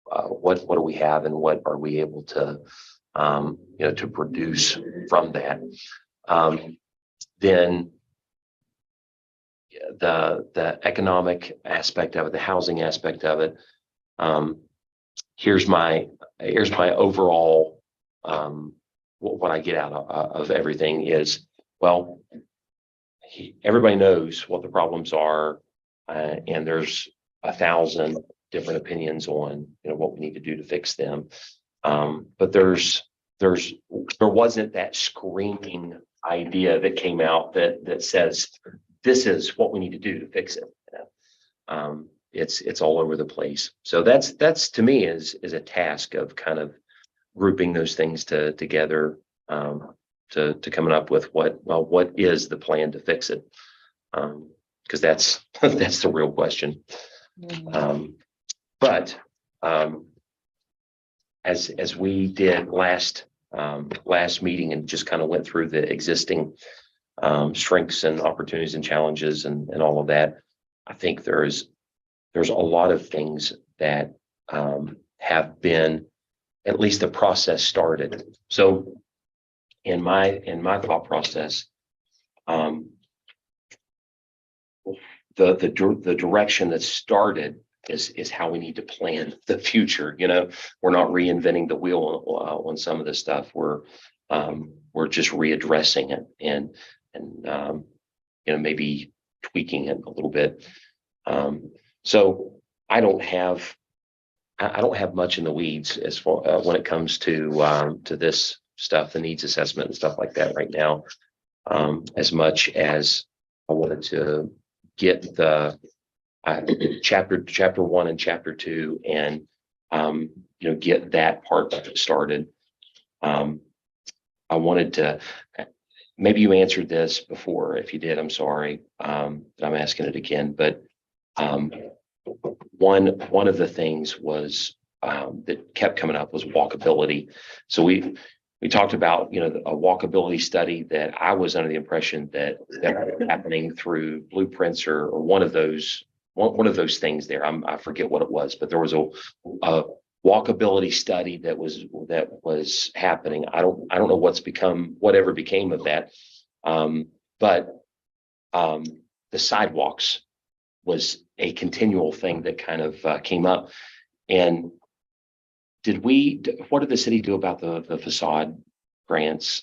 A: what do we have and what are we able to, to produce from that? Then the economic aspect of it, the housing aspect of it. Here's my overall, what I get out of everything is, well, everybody knows what the problems are, and there's 1,000 different opinions on, what we need to do to fix them. But there wasn't that screaming idea that came out that says this is what we need to do to fix it. You know? It's all over the place. So that's to me is a task of kind of grouping those things together, to coming up with what is the plan to fix it? Because that's that's the real question. But as we did last meeting and just kind of went through the existing strengths and opportunities and challenges and all of that, I think there's a lot of things that have been, at least the process started. So in my thought process, the direction that started is how we need to plan the future. You know, we're not reinventing the wheel on some of this stuff. We're just readdressing it and you know, maybe tweaking it a little bit. So I don't have much in the weeds as far when it comes to this stuff, the needs assessment and stuff like that right now. As much as I wanted to get the chapter 1 and chapter 2 and you know, get that part of it started. I wanted to, maybe you answered this before. If you did, I'm sorry. I'm asking it again, but one of the things was that kept coming up was walkability. So we talked about, you know, a walkability study that I was under the impression that were happening through blueprints or one of those things there. I forget what it was, but there was a walkability study that was happening. I don't know whatever became of that. But the sidewalks was a continual thing that kind of came up. And what did the city do about the facade grants?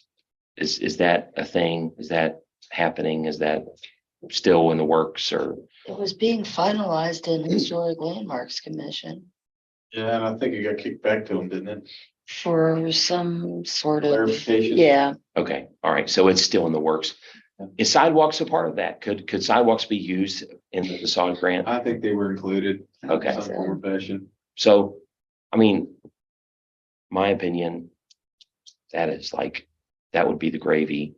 A: Is that a thing? Is that happening? Is that still in the works, or?
D: It was being finalized in Historic Landmarks Commission
B: Yeah, and I think it got kicked back to them, didn't it?
D: for some sort of,
B: Clarification.
D: yeah.
A: Okay, all right, so it's still in the works. Is sidewalks a part of that? Could sidewalks be used in the facade grant?
B: I think they were included.
A: Okay.
B: In some form or fashion.
A: So, I mean, my opinion, that would be the gravy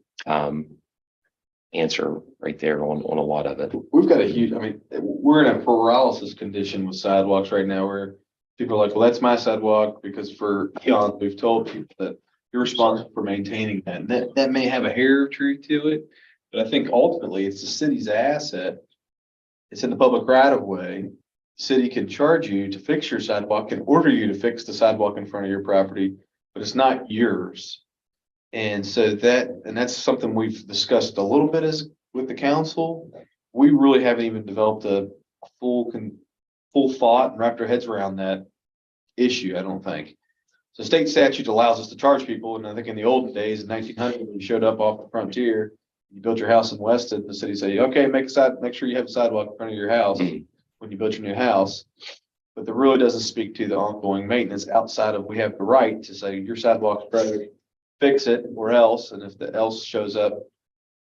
A: answer right there on a lot of it.
B: We've got a huge, I mean, we're in a paralysis condition with sidewalks right now where people are like, well, that's my sidewalk, because for eons, we've told people that you're responsible for maintaining that. And that may have a hair of truth to it, but I think ultimately it's the city's asset. It's in the public right of way. The city can charge you to fix your sidewalk and order you to fix the sidewalk in front of your property, but it's not yours. And so that's something we've discussed a little bit with the council. We really haven't even developed a full thought and wrapped our heads around that issue, I don't think. So state statute allows us to charge people. And I think in the olden days, in 1900, when you showed up off the frontier, you built your house in Weston, the city said, okay, make sure you have a sidewalk in front of your house when you build your new house. But that really doesn't speak to the ongoing maintenance outside of, we have the right to say your sidewalk's broke, fix it or else. And if the else shows up,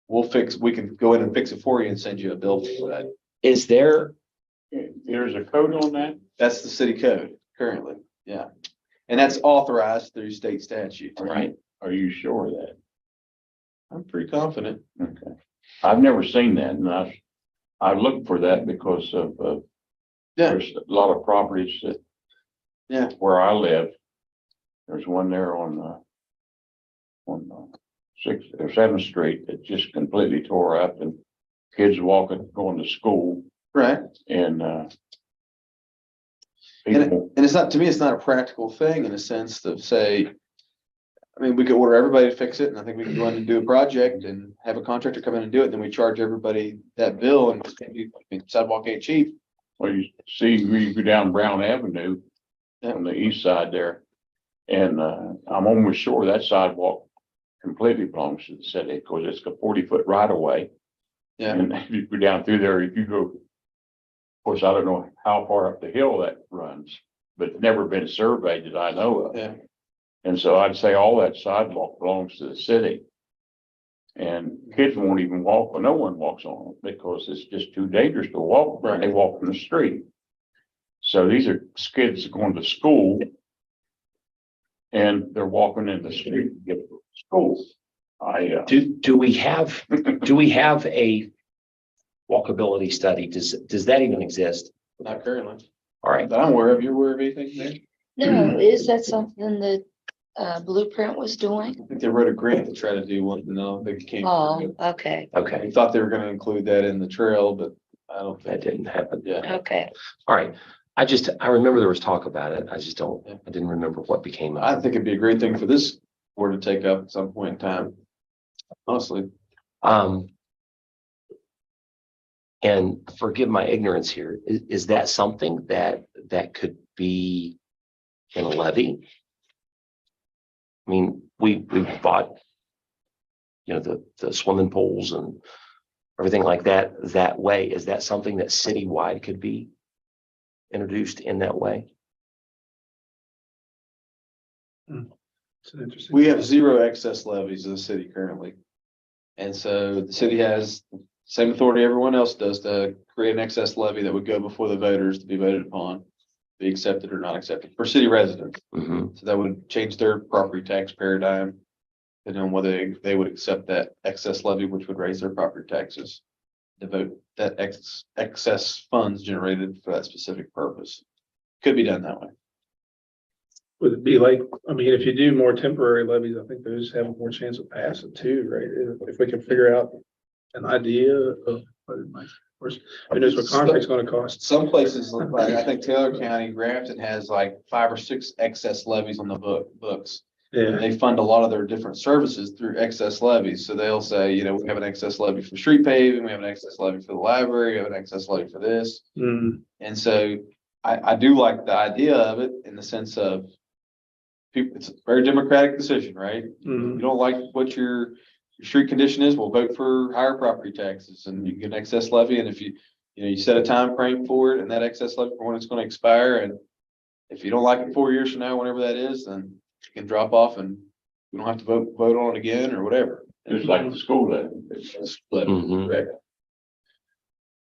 B: we can go in and fix it for you and send you a bill for that.
A: Is there's
C: a code on that?
B: That's the city code currently. Yeah. And that's authorized through state statute.
A: right?
C: Are you sure of that?
B: I'm pretty confident.
C: Okay. I've never seen that, and I looked for that because of,
B: Yeah.
C: there's a lot of properties that.
B: Yeah.
C: Where I live, there's one there on 6th or 7th Street that just completely tore up, and kids going to school,
B: Right.
C: and
B: And
C: people,
B: it's not, to me, it's not a practical thing in a sense to say, I mean, we could order everybody to fix it, and I think we can go in and do a project and have a contractor come in and do it, and then we charge everybody that bill, and sidewalk ain't cheap.
C: well, you see, you go down Brown Avenue on the east side there, and I'm almost sure that sidewalk completely belongs to the city, because it's a 40-foot right of way.
B: Yeah.
C: And if you go down through there, if you go, of course, I don't know how far up the hill that runs, but it's never been surveyed that I know of.
B: Yeah.
C: And so I'd say all that sidewalk belongs to the city. And kids won't even walk, or no one walks on them because it's just too dangerous to walk.
B: Right.
C: They walk in the street. So these are kids going to school. And they're walking in the street to get to school.
A: Do we have a walkability study? Does that even exist?
B: Not currently.
A: All right.
B: That I'm aware of. You're aware of anything there?
D: No, is that something that Blueprint was doing?
B: I think they wrote a grant to try to do one, no, they can't.
D: Oh, okay,
A: Okay.
B: We thought they were gonna include that in the trail, but I don't
A: That
B: think,
A: didn't happen.
B: yeah.
D: okay.
A: All right. I remember there was talk about it. I didn't remember what became of
B: I
A: it.
B: think it'd be a great thing for this board to take up at some point in time. Honestly,
A: And forgive my ignorance here. Is that something that could be in a levy? I mean, we bought, the swimming pools and everything like that way. Is that something that citywide could be introduced in that way?
E: It's an interesting.
B: we have 0 excess levies in the city currently. And so the city has the same authority everyone else does to create an excess levy that would go before the voters to be voted upon, be accepted or not accepted for city residents.
A: Mhm.
B: So that would change their property tax paradigm. Depending on whether they would accept that excess levy, which would raise their property taxes. Devote that excess funds generated for that specific purpose. Could be done that way.
E: Would it be like, I mean, if you do more temporary levies, I think those have more chance of passing too, right? If we can figure out an idea of what it might, of course, who knows what concrete's gonna cost.
B: Some places, like I think Taylor County, Grafton has like 5 or 6 excess levies on the books. And
E: Yeah,
B: they fund a lot of their different services through excess levies. So they'll say, we have an excess levy for street paving, we have an excess levy for the library, we have an excess levy for this.
E: mm,
B: And so I do like the idea of it in the sense of people, it's a very democratic decision, right?
E: mm,
B: You don't like what your street condition is, we'll vote for higher property taxes and you get an excess levy. And if you set a time frame for it and that excess levy for when it's going to expire. And if you don't like it 4 years from now, whenever that is, then it can drop off and we don't have to vote on it again or whatever.
C: Just like the school levy.
B: Split.
A: Mhm.
B: Correct.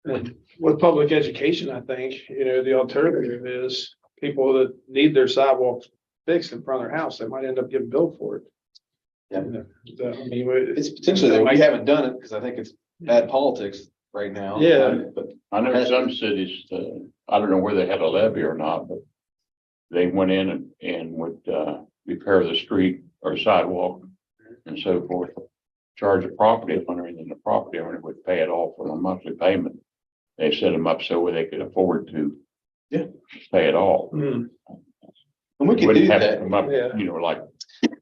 E: and with public education, I think, the alternative is people that need their sidewalks fixed in front of their house, they might end up getting billed for it.
B: Yeah.
E: I mean,
B: It's potentially, we haven't done it because I think it's bad politics right now.
E: Yeah.
B: But
C: I know some cities, I don't know where they had a levy or not, but they went in and would, repair the street or sidewalk and so forth. Charge a property owner, and then the property owner would pay it off on a monthly payment. They set them up so where they could afford to.
B: Yeah.
C: Pay it all.
E: mm,
B: and we can
C: Wouldn't
B: do
C: have to
B: that.
C: come up,
E: Yeah.
C: like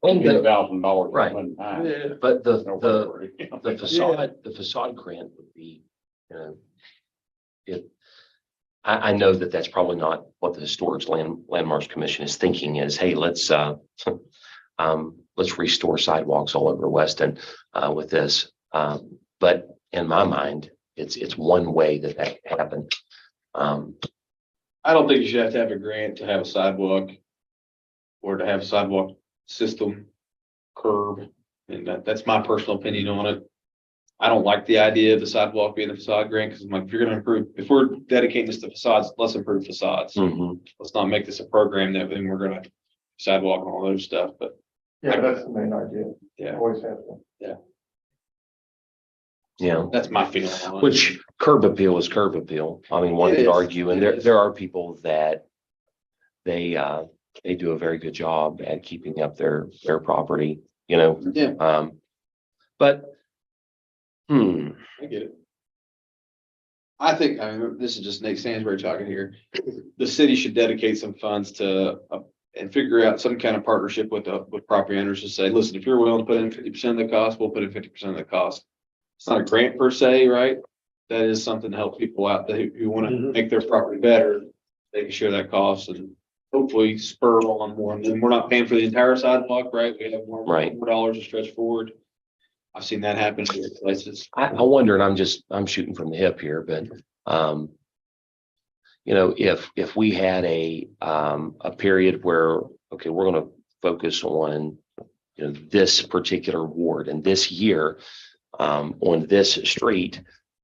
A: And the-
C: $10,000
A: Right.
C: at one time.
E: yeah,
A: But
C: or
A: the
C: whatever,
A: the facade grant would be, I know that that's probably not what the Historic Landmarks Commission is thinking is, hey, let's restore sidewalks all over Weston, with this. But in my mind, it's one way that can happen.
B: I don't think you should have a grant to have a sidewalk or to have a sidewalk system curb. And that's my personal opinion on it. I don't like the idea of the sidewalk being a facade grant because I'm like, if you're gonna improve, if we're dedicating this to facades, let's improve facades.
A: Mhm.
B: Let's not make this a program that then we're gonna sidewalk and all those stuff, but
F: Yeah, that's the main idea.
B: yeah,
F: Always has been.
A: Yeah.
B: that's my feeling on it.
A: Which curb appeal is curb appeal. I mean, one
B: It
A: could
B: is.
A: argue, and
B: It is.
A: there are people that they do a very good job at keeping up their property,
B: Yeah,
A: but
B: I get it. I think, this is just Nate Stansbury talking here. The city should dedicate some funds to, and figure out some kind of partnership with property owners to say, listen, if you're willing to put in 50% of the cost, we'll put in 50% of the cost. It's not a grant per se, right? That is something to help people out who want to
E: Mhm.
B: make their property better. They can share that cost and hopefully spur on more. And then we're not paying for the entire sidewalk, right? We have
A: Right.
B: more dollars to stretch forward. I've seen that happen in other places.
A: I wonder, and I'm shooting from the hip here, but if we had a period where, okay, we're going to focus on, this particular ward and this year, on this street,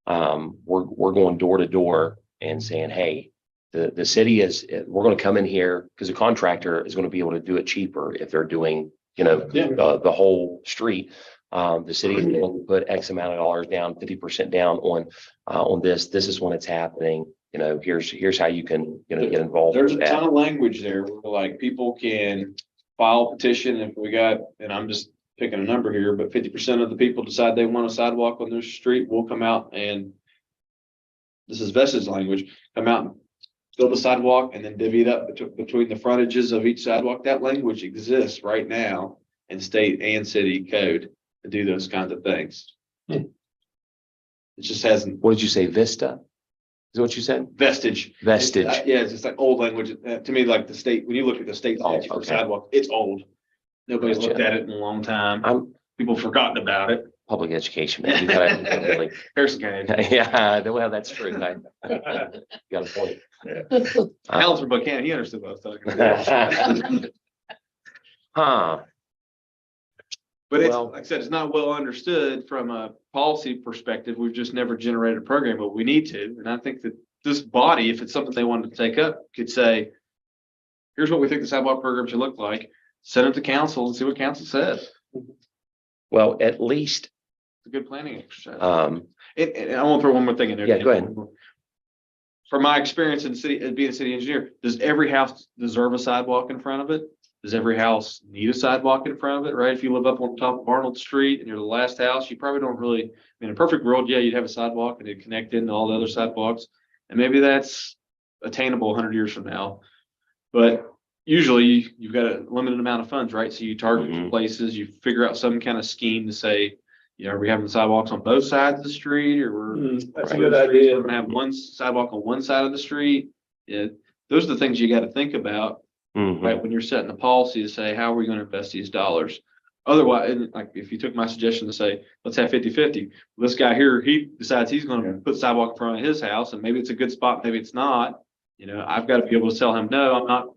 A: we're going door to door and saying, hey, the city we're going to come in here because the contractor is going to be able to do it cheaper if they're doing, the whole street. The city is able to put X amount of dollars down, 50% down on this. This is when it's happening. Here's how you can, get involved.
B: There's a
A: with that.
B: ton of language there, where, like, people can file a petition if we got, and I'm just picking a number here, but 50% of the people decide they want a sidewalk on their street, will come out and this is Vestage language, come out and build a sidewalk and then divvy it up between the frontages of each sidewalk. That language exists right now in state and city code to do those kinds of things. It just hasn't
A: What did you say? Vista? Is that what you said?
B: vestige.
A: Vestige.
B: Yeah, it's just like old language. To me, like the state, when you look at the state
A: Oh,
B: statute for
A: okay.
B: sidewalk, it's old. Nobody's
A: Gotcha.
B: looked at it in a long time.
A: I'm
B: People have forgotten about it.
A: public education, man. You gotta really,
B: Harrison County.
A: yeah, well, that's true. I got a point.
B: Alan from Buchanan, he understood what I was talking about.
A: Huh.
B: But it's,
A: Well-
B: like I said, it's not well understood from a policy perspective. We've just never generated a program, but we need to. And I think that this body, if it's something they wanted to take up, could say, here's what we think the sidewalk program should look like. Send it to council and see what council says.
A: Well, at least,
B: It's a good planning exercise.
A: and
B: I want to throw one more thing in there.
A: Yeah, go ahead.
B: From my experience in city, being a city engineer, does every house deserve a sidewalk in front of it? Does every house need a sidewalk in front of it, right? If you live up on top of Arnold Street and you're the last house, you probably don't really, in a perfect world, yeah, you'd have a sidewalk and it'd connect into all the other sidewalks. And maybe that's attainable 100 years from now. But usually you've got a limited amount of funds, right? So you target
A: Mhm.
B: places, you figure out some kind of scheme to say, are we having sidewalks on both sides of the street, or we're
E: That's a
B: Right.
E: good
B: We're
E: idea.
B: gonna have one sidewalk on one side of the street. Yeah, those are the things you gotta think about,
A: Mhm.
B: right, when you're setting a policy to say, how are we gonna invest these dollars? Otherwise, and like, if you took my suggestion to say, let's have 50-50, this guy here, he decides he's gonna
C: Yeah.
B: put sidewalk in front of his house, and maybe it's a good spot, maybe it's not. I've gotta be able to tell him, no, I'm not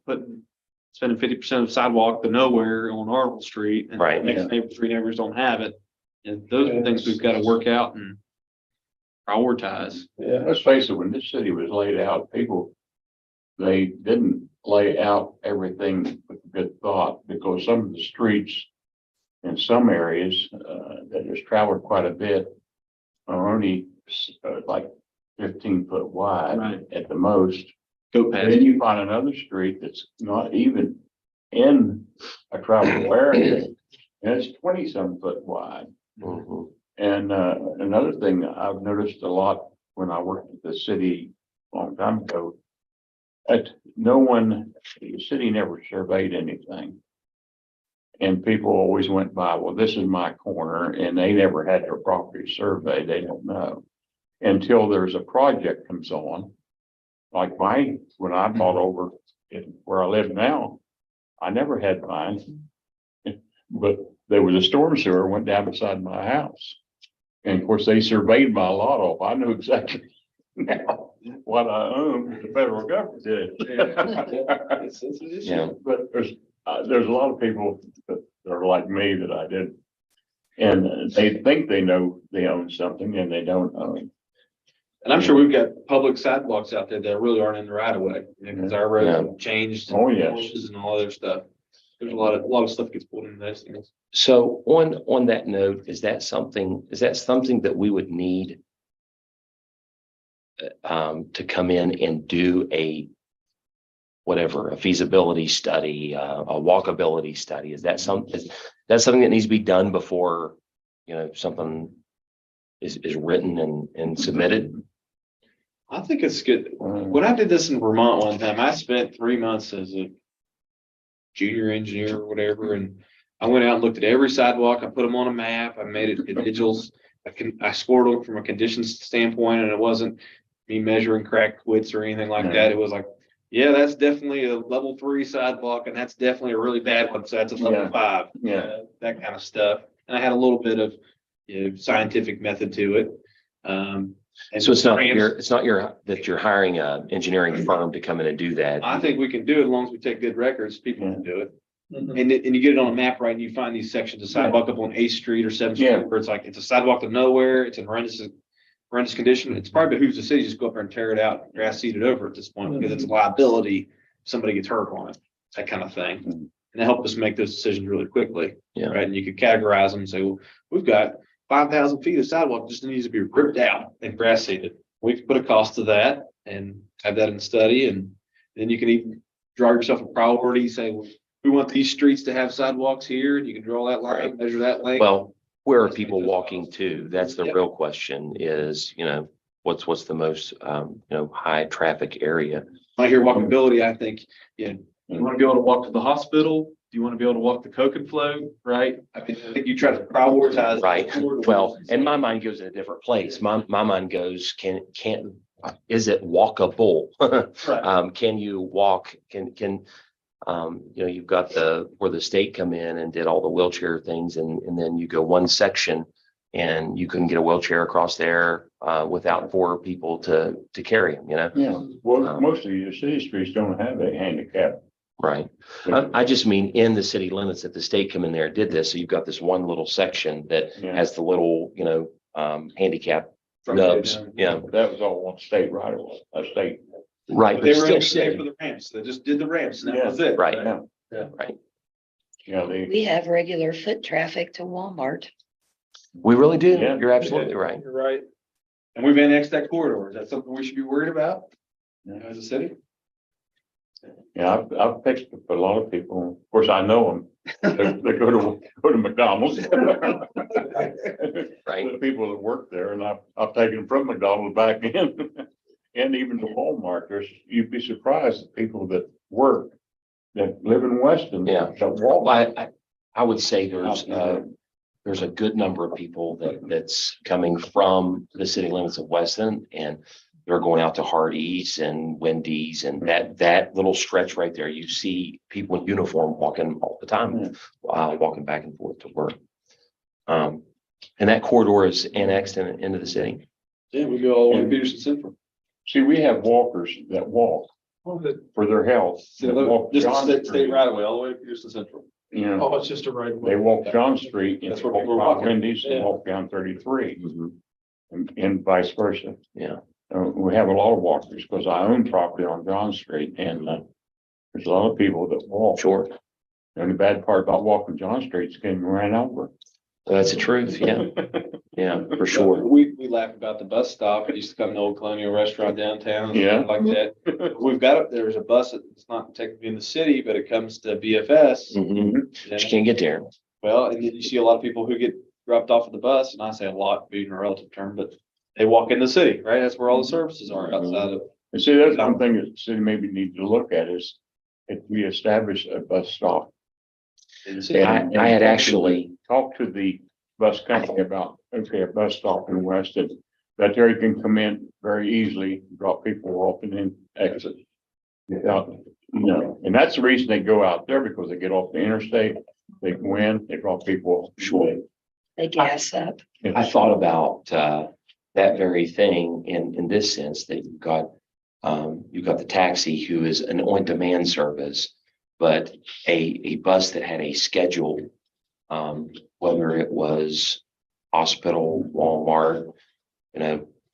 B: spending 50% of sidewalk to nowhere on Arnold Street. And
A: Right.
B: the next neighbor, 3 neighbors don't have it. And those are things we've gotta work out and prioritize.
E: Yeah.
C: Let's face it, when this city was laid out, they didn't lay out everything with good thought, because some of the streets in some areas, that has traveled quite a bit are only, like 15 foot wide
B: Right.
C: at the most.
B: Goat
C: Then
B: patch.
C: you find another street that's not even in a travelable area, and it's 20-some foot wide.
A: Mhm.
C: And another thing I've noticed a lot when I worked at the city a long time ago, that the city never surveyed anything. And people always went by, well, this is my corner, and they never had their property surveyed. They don't know. Until there's a project comes on, like when I bought over where I live now, I never had mine. But there was a storm sewer went down beside my house. And of course, they surveyed my lot off. I know exactly now what I own. The federal government did.
E: It's an issue.
A: Yeah.
C: But there's a lot of people that are like me that I did. And they think they know they own something and they don't own.
B: And I'm sure we've got public sidewalks out there that really aren't in the right of way, because our roads have changed.
C: Oh, yes.
B: courses And all other stuff. There's a lot of stuff gets pulled into those things.
A: So on that note, is that something that we would need to come in and do a feasibility study, a walkability study? Is that something that needs to be done before, something is written and submitted?
B: I think it's good. When I did this in Vermont one time, I spent 3 months as a junior engineer or whatever, and I went out and looked at every sidewalk. I put them on a map. I made it individuals. I scored them from a conditions standpoint, and it wasn't me measuring crack widths or anything like
C: No.
B: that. It was like, yeah, that's definitely a level 3 sidewalk, and that's definitely a really bad one. So that's a level
C: Yeah.
B: 5.
C: Yeah.
B: That kind of stuff. And I had a little bit of scientific method to it. And
A: So it's not that you're hiring an engineering firm to come in and do that.
B: I think we can do it as long as we take good records. People can do it. and you get it on a map, right, and you find these sections of sidewalk up on 8th Street or 7th
C: Yeah.
B: Street, where it's like, it's a sidewalk to nowhere, it's in horrendous condition, it's probably behooves the city just go up there and tear it out, grass seed it over at this point, because it's a liability if somebody gets hurt on it, that kind of thing.
C: Mhm.
B: And it helped us make those decisions really quickly.
A: Yeah.
B: Right, and you could categorize them and say, well, we've got 5,000 feet of sidewalk just needs to be ripped out and grass seeded. We can put a cost to that and have that in the study, and then you can even draw yourself a priority, say, well, we want these streets to have sidewalks here, and you can draw that line, measure that length.
A: Well, where are people walking to? That's the real question is, what's the most, high traffic area?
B: When I hear walkability, I think, you want to be able to walk to the hospital? Do you want to be able to walk the Coke and Flow, right? I mean, I think you try to prioritize.
A: Right. Well, and my mind goes in a different place. My mind goes, is it walkable?
B: Right.
A: Can you walk, you've got where the state come in and did all the wheelchair things and then you go one section and you couldn't get a wheelchair across there, without 4 people to carry them,
C: Yeah, well, most of the city streets don't have a handicap.
A: Right. I just mean in the city limits that the state come in there and did this. So you've got this one little section that
C: Yeah.
A: has the little, handicap nubs. Yeah.
C: That was all one state right away, a state.
A: Right.
B: But they
A: But
B: were
A: still
B: able to pay for
A: city.
B: the ramps, they just did the ramps, and that
C: Yeah.
B: was it.
A: Right.
C: Yeah.
A: Right.
C: Yeah, they,
D: We have regular foot traffic to Walmart.
A: We really do.
C: Yeah.
A: You're absolutely right.
E: You're right.
B: And we've annexed that corridor, is that something we should be worried about as a city?
C: yeah, I've picked up a lot of people. Of course, I know them. They go to McDonald's.
A: Right.
C: The people that work there, and I've taken them from McDonald's back in. And even to Walmart, you'd be surprised at people that work, that live in Weston.
A: Yeah.
C: That walk.
A: Well, I would say there's a good number of people that's coming from the city limits of Weston and they're going out to Hardee's and Wendy's and that little stretch right there. You see people in uniform walking all the time, walking back and forth to work. And that corridor is annexed into the city.
B: Yeah, we go all the way to Peterson Central.
C: See, we have walkers that walk for their health. that walk
B: Just
C: John
B: state
C: Street.
B: right away, all the way to Peterson Central.
C: You know,
E: Oh, it's just a right.
C: they walk John Street and
B: That's
C: they
B: where we're
C: walk
B: walking.
C: Wendy's and
B: Yeah.
C: walk down 33
A: Mhm.
C: and vice versa.
A: Yeah.
C: We have a lot of walkers because I own property on John Street and there's a lot of people that walk.
A: Sure.
C: And the bad part about walking John Street is getting ran over.
A: That's the truth. Yeah. Yeah, for sure.
B: We laugh about the bus stop. It used to come to Old Colonial Restaurant downtown.
C: Yeah.
B: Like that. We've got, there's a bus that's not technically in the city, but it comes to BFS.
A: Mhm. But you can't get there.
B: Well, and then you see a lot of people who get dropped off at the bus, and I say a lot being a relative term, but they walk in the city, right? That's where all the services are outside of.
C: And see, that's one thing that the city maybe needs to look at is if we establish a bus stop.
B: in the city.
A: I had actually,
C: Talk to the bus company about, okay, a bus stop in Weston, that there you can come in very easily, drop people off and then exit. Without, and that's the reason they go out there, because they get off the interstate, they go in, they drop people off.
A: Sure.
D: They gas up.
A: I thought about that very thing in this sense that you've got the taxi who is an on-demand service, but a bus that had a schedule, whether it was hospital, Walmart,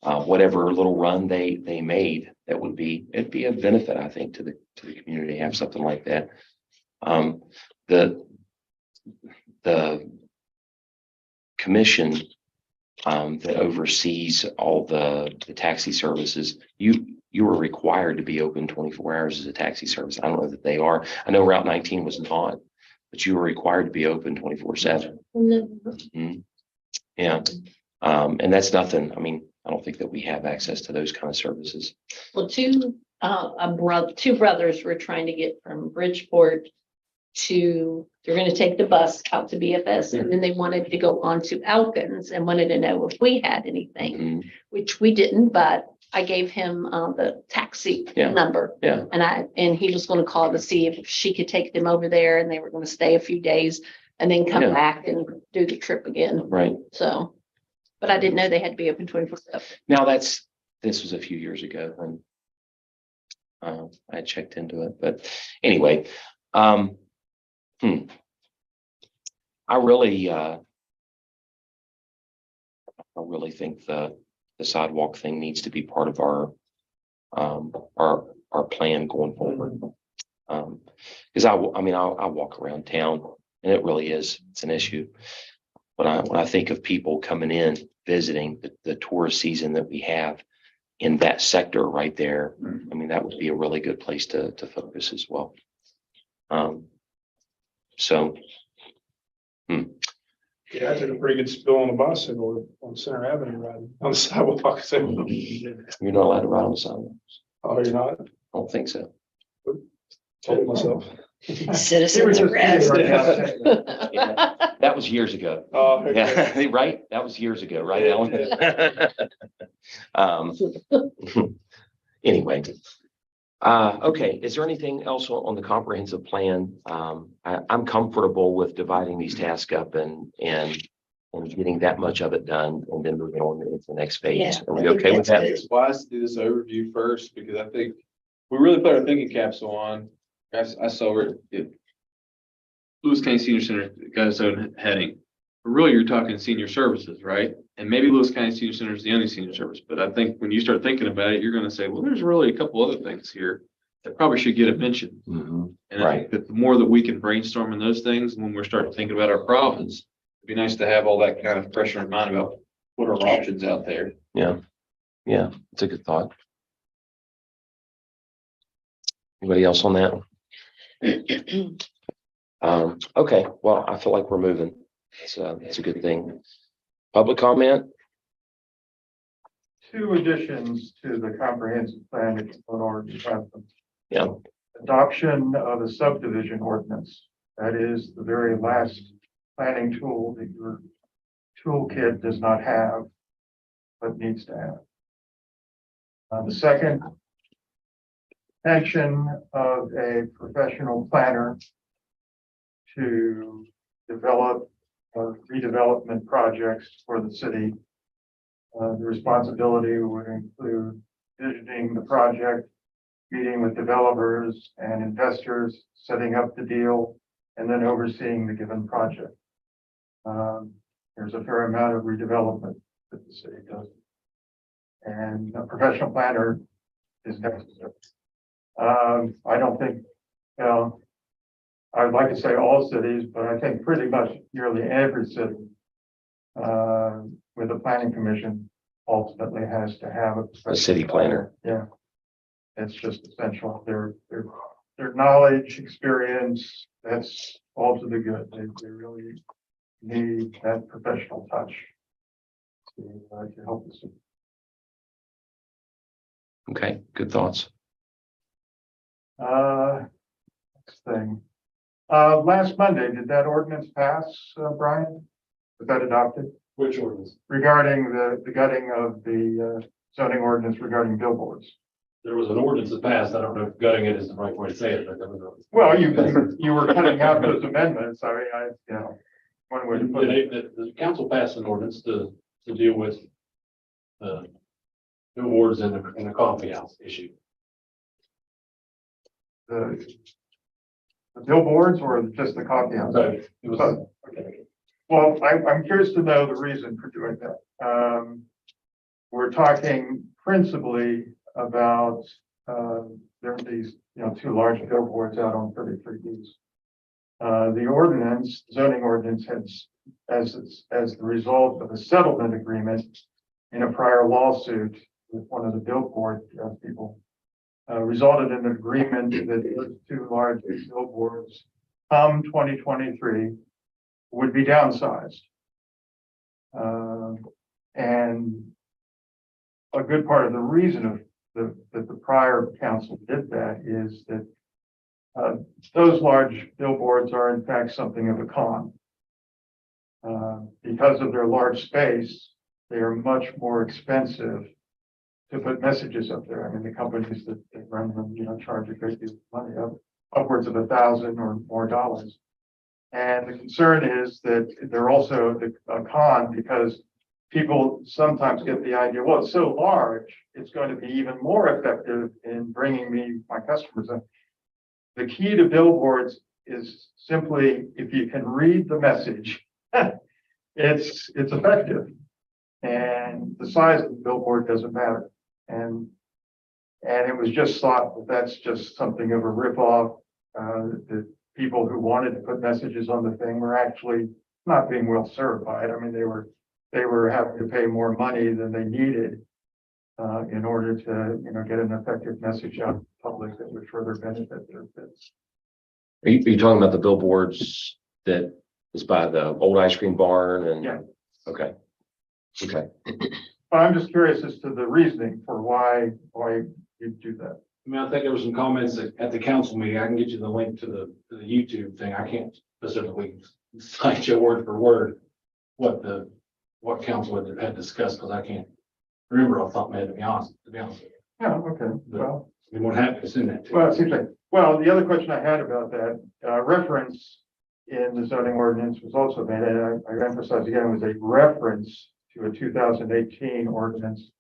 A: whatever little run they made, it'd be a benefit, I think, to the community to have something like that. The commission that oversees all the taxi services, you were required to be open 24 hours as a taxi service. I don't know that they are. I know Route 19 was not, but you were required to be open 24/7. Yeah. And that's nothing. I mean, I don't think that we have access to those kind of services.
H: Well, two brothers were trying to get from Bridgeport they're gonna take the bus out to BFS, and then they wanted to go on to Elkins and wanted to know if we had anything,
A: Mhm.
H: which we didn't, but I gave him the taxi
A: Yeah.
H: number.
A: Yeah.
H: And he was gonna call to see if she could take them over there, and they were gonna stay a few days and then come
A: Yeah.
H: back and do the trip again.
A: Right.
H: So, but I didn't know they had to be open 24/7.
A: Now this was a few years ago when I checked into it, but anyway, I really, I really think the sidewalk thing needs to be part of our plan going forward. Because I mean, I walk around town and it really is, it's an issue. When I think of people coming in, visiting the tourist season that we have in that sector right there, I mean, that would be a really good place to focus as well. So,
E: Yeah, I took a pretty good spill on the bus and on Center Avenue riding on the sidewalk. So,
A: you're not allowed to ride on the sidewalk.
E: oh, you're not?
A: I don't think so.
E: Told myself.
D: Citizens arrest.
A: Yeah, that was years ago.
E: Oh, okay.
A: Yeah, right? That was years ago, right,
E: Yeah,
A: Alan? Anyway. Okay, is there anything else on the comprehensive plan? I'm comfortable with dividing these tasks up and getting that much of it done and then moving on to the next phase.
D: Yeah,
A: Are
D: I
A: we
D: think
A: okay with
D: that's
A: that?
D: good.
B: It's wise to do this overview first, because I think we really put our thinking capsule on. I saw it. Lewis County Senior Center got its own heading. But really, you're talking senior services, right? And maybe Lewis County Senior Center is the only senior service, but I think when you start thinking about it, you're gonna say, well, there's really a couple other things here that probably should get a mention.
A: Mhm.
B: And I think that the more that we can brainstorm in those things, when we're starting thinking about our problems, it'd be nice to have all that kind of pressure in mind about what are our options out there.
A: Yeah, it's a good thought. Anybody else on that? Okay, well, I feel like we're moving. It's a good thing. Public comment?
I: Two additions to the comprehensive plan, if you don't already have them.
A: Yeah.
I: Adoption of a subdivision ordinance. That is the very last planning tool that your toolkit does not have, but needs to have. The second, mention of a professional planner to develop redevelopment projects for the city. The responsibility would include visiting the project, meeting with developers and investors, setting up the deal, and then overseeing the given project. There's a fair amount of redevelopment that the city does. And a professional planner is necessary. I don't think, I'd like to say all cities, but I think pretty much nearly every city with a planning commission ultimately has to have
A: A city planner.
I: Yeah. It's just essential. Their knowledge, experience, that's all to the good. They really need that professional touch to help us.
A: Okay, good thoughts.
I: Next thing. Last Monday, did that ordinance pass, Brian? Was that adopted?
F: Which ordinance?
I: Regarding the gutting of the zoning ordinance regarding billboards?
F: There was an ordinance that passed. I don't know if gutting it is the right way to say it, but there was a.
I: Well, you were cutting out those amendments. I mean, one way to put it.
F: The council passed an ordinance to deal with billboards in the coffee house issue.
I: The billboards or just the coffee house?
F: So it was.
I: Both. Okay. Well, I'm curious to know the reason for doing that. We're talking principally about, there are these, two large billboards out on 33 East. The ordinance, zoning ordinance as the result of a settlement agreement in a prior lawsuit with one of the billboard people, resulted in an agreement that those two large billboards come 2023 would be downsized. And a good part of the reason that the prior council did that is that those large billboards are in fact something of a con. Because of their large space, they are much more expensive to put messages up there. I mean, the companies that run them, charge a great deal of money, upwards of $1,000 or more dollars. And the concern is that they're also a con because people sometimes get the idea, well, it's so large, it's going to be even more effective in bringing me my customers in. The key to billboards is simply, if you can read the message, it's effective. And the size of the billboard doesn't matter. And it was just thought that that's just something of a ripoff. The people who wanted to put messages on the thing were actually not being well served by it. I mean, they were having to pay more money than they needed in order to, get an effective message out to the public that would further benefit their bids.
A: Are you talking about the billboards that is by the old ice cream barn and?
I: Yeah.
A: Okay. Okay.
I: But I'm just curious as to the reasoning for why you do that.
F: I mean, I think there were some comments at the council meeting. I can get you the link to the YouTube thing. I can't specifically cite you word for word what council had discussed, because I can't remember off the top of my head, to be honest with you.
I: Yeah, okay, well.
F: We won't have to send that to.
I: Well, it seems like, well, the other question I had about that, reference in the zoning ordinance was also made, and I emphasize again, was a reference to a 2018 ordinance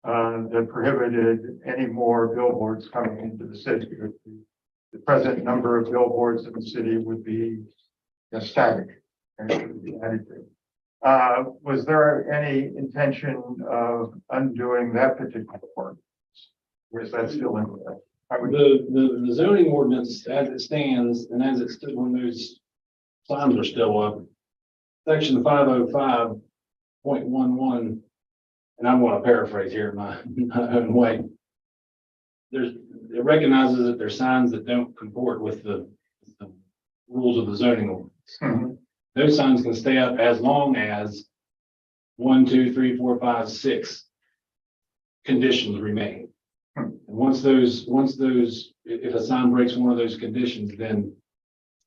I: that prohibited any more billboards coming into the city. The present number of billboards in the city would be static and it would be added to. Was there any intention of undoing that particular ordinance? Or is that still in effect?
F: The zoning ordinance as it stands and as it stood when those signs are still up, section 505.11, and I'm going to paraphrase here in my own way. It recognizes that there's signs that don't comport with the rules of the zoning ordinance.
I: Mhm.
F: Those signs can stay up as long as 1, 2, 3, 4, 5, 6 conditions remain. And once those, if a sign breaks one of those conditions, then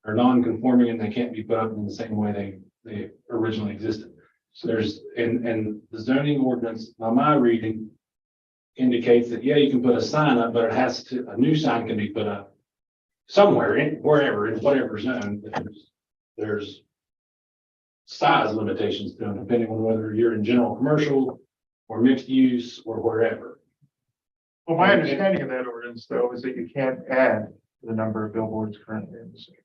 F: are non-conforming and they can't be put up in the same way they originally existed. So and the zoning ordinance, by my reading, indicates that, yeah, you can put a sign up, but a new sign can be put up somewhere, wherever, in whatever zone. There's size limitations to them, depending on whether you're in general commercial or mixed use or wherever.
I: Well, my understanding of that ordinance, though, is that you can't add the number of billboards currently in the city.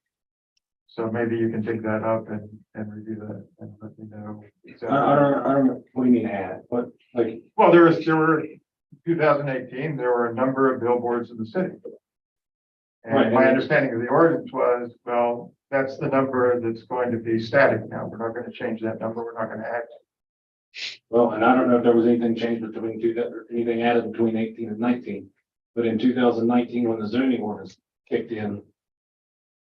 I: So maybe you can dig that up and review that and let me know.
F: I don't know. What do you mean add? What, like?
I: Well, there were 2018, there were a number of billboards in the city.
F: Right,
I: And my understanding of the ordinance was, well, that's the number that's going to be static now. We're not going to change that number. We're not going to add.
F: Well, and I don't know if there was anything changed between anything added between 18 and 19. But in 2019, when the zoning ordinance kicked in,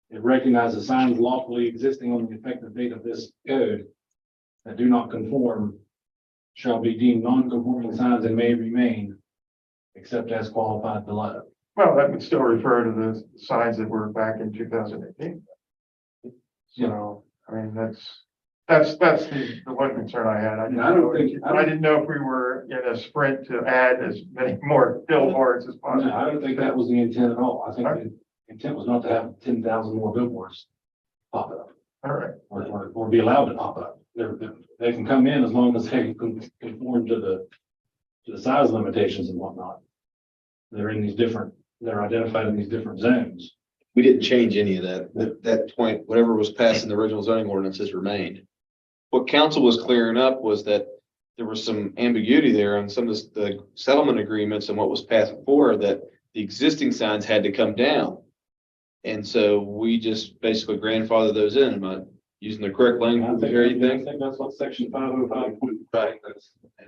F: it recognizes signs lawfully existing on the effective date of this code that do not conform shall be deemed non-conforming signs and may remain except as qualified below.
I: Well, that would still refer to the signs that were back in 2018. So, I mean, that's the one concern I had. I didn't know if we were in a sprint to add as many more billboards as possible.
F: No, I don't think that was the intent at all. I think the intent was not to have 10,000 more billboards pop up.
I: All right.
F: Or be allowed to pop up. They can come in as long as they conform to the size limitations and whatnot. They're identified in these different zones.
J: We didn't change any of that. That point, whatever was passed in the original zoning ordinance has remained. What council was clearing up was that there was some ambiguity there on some of the settlement agreements and what was passed before, that the existing signs had to come down. And so we just basically grandfathered those in. Am I using the correct language or
F: I
J: anything?
F: think that's what section 505.
J: Right.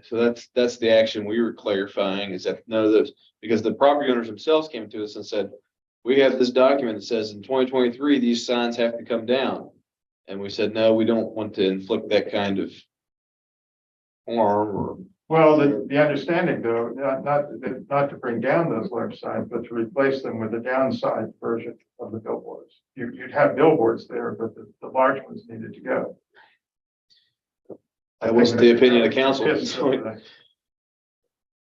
J: So that's the action we were clarifying, is that none of those, because the property owners themselves came to us and said, we have this document that says in 2023, these signs have to come down. And we said, no, we don't want to inflict that kind of harm or.
I: Well, the understanding though, not to bring down those large signs, but to replace them with a downside version of the billboards. You'd have billboards there, but the large ones needed to go.
J: That wasn't the opinion of the council.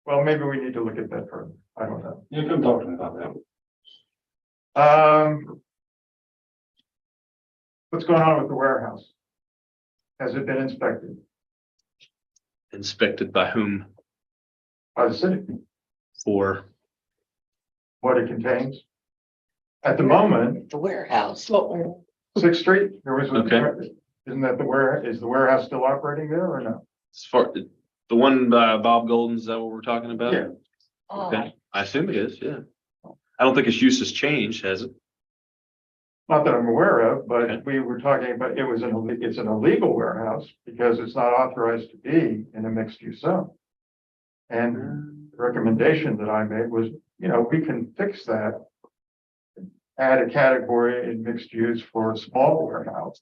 I: Well, maybe we need to look at that further. I don't know.
F: You come talk to me about that.
I: What's going on with the warehouse? Has it been inspected
J: Inspected by whom?
I: by the city?
J: For?
I: What it contains? At the moment,
D: The warehouse.
I: Sixth Street, there was,
J: Okay.
I: isn't that is the warehouse still operating there or no?
J: As far, the one by Bob Golden's, is that what we're talking about?
I: Yeah.
J: Okay, I assume it is, yeah. I don't think its use has changed, has it?
I: Not that I'm aware of,
J: Okay.
I: but we were talking about, it's an illegal warehouse because it's not authorized to be in a mixed use zone. And the recommendation that I made was, we can fix that. Add a category in mixed use for a small warehouse.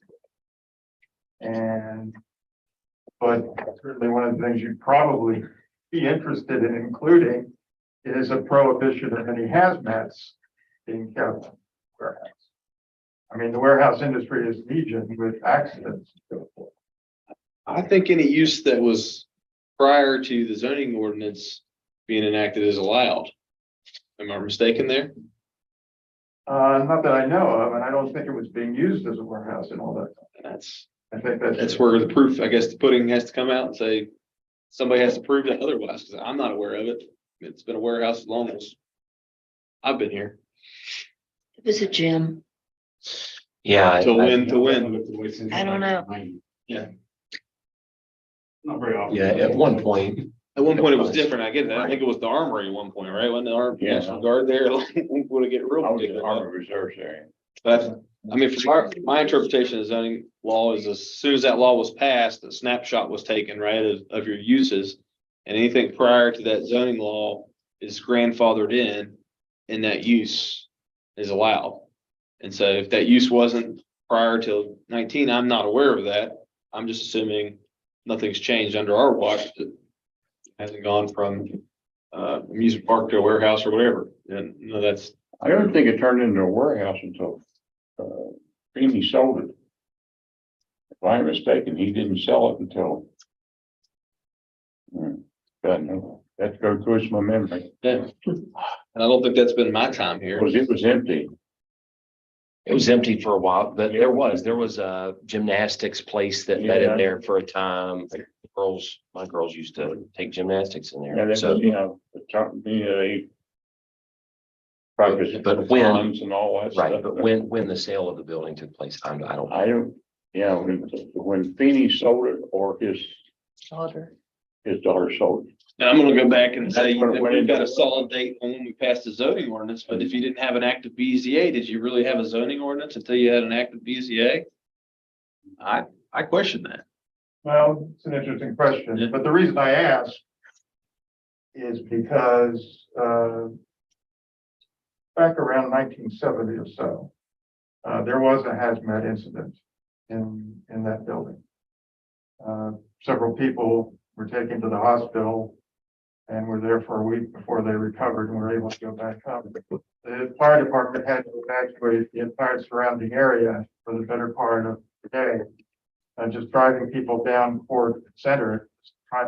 I: But certainly one of the things you'd probably be interested in including is a prohibition of any hazmats being kept in the warehouse. I mean, the warehouse industry is legion with accidents.
J: I think any use that was prior to the zoning ordinance being enacted is allowed. Am I mistaken there?
I: Not that I know of, and I don't think it was being used as a warehouse and all that.
J: That's,
I: I think
J: that's where the proof, I guess, the pudding has to come out and say, somebody has to prove that otherwise, because I'm not aware of it. It's been a warehouse as long as I've been here.
D: It was a gym.
A: Yeah.
J: To win.
D: I don't know.
F: Not very often.
A: Yeah, at one point,
J: At one point it was different. I get that. I think it was the armory at one point, right? Wasn't the National Guard there? Like, we want to get real
C: I was in the
J: particular.
C: Army Reserve area.
J: But I mean, from my interpretation of zoning law is as soon as that law was passed, a snapshot was taken, right, of your uses. And anything prior to that zoning law is grandfathered in, and that use is allowed. And so if that use wasn't prior to 19, I'm not aware of that. I'm just assuming nothing's changed under our watch. That hasn't gone from amusement park to a warehouse or whatever. And no, that's,
C: I don't think it turned into a warehouse until, Feeney sold it. If I'm mistaken, he didn't sell it until. God, no, that goes to my memory,
J: yeah. And I don't think that's been my time here.
C: because it was empty.
A: it was empty for a while, but there was a gymnastics place that met in
C: Yeah.
A: there for a time. My girls used to take gymnastics in
C: Yeah,
A: there.
C: that
A: So,
C: was, they practiced
A: But when-
C: batons and all that
A: right,
C: stuff.
A: but when the sale of the building took place, I don't.
C: I don't, yeah, when Feeney sold it or his
D: Daughter.
C: daughter sold it.
J: Now, I'm gonna go back and say,
C: That's when it
J: that
C: went
J: we've got
C: into-
J: a solid date on when we passed the zoning ordinance, but if you didn't have an active BZA, did you really have a zoning ordinance until you had an active BZA? I question that.
I: Well, it's an interesting
J: Yeah.
I: question, but the reason I ask is because, back around 1970 or so, there was a hazmat incident in that building. Several people were taken to the hospital and were there for a week before they recovered and were able to go back home. The fire department had to evacuate the entire surrounding area for the better part of the day. And just driving people down Ford Center,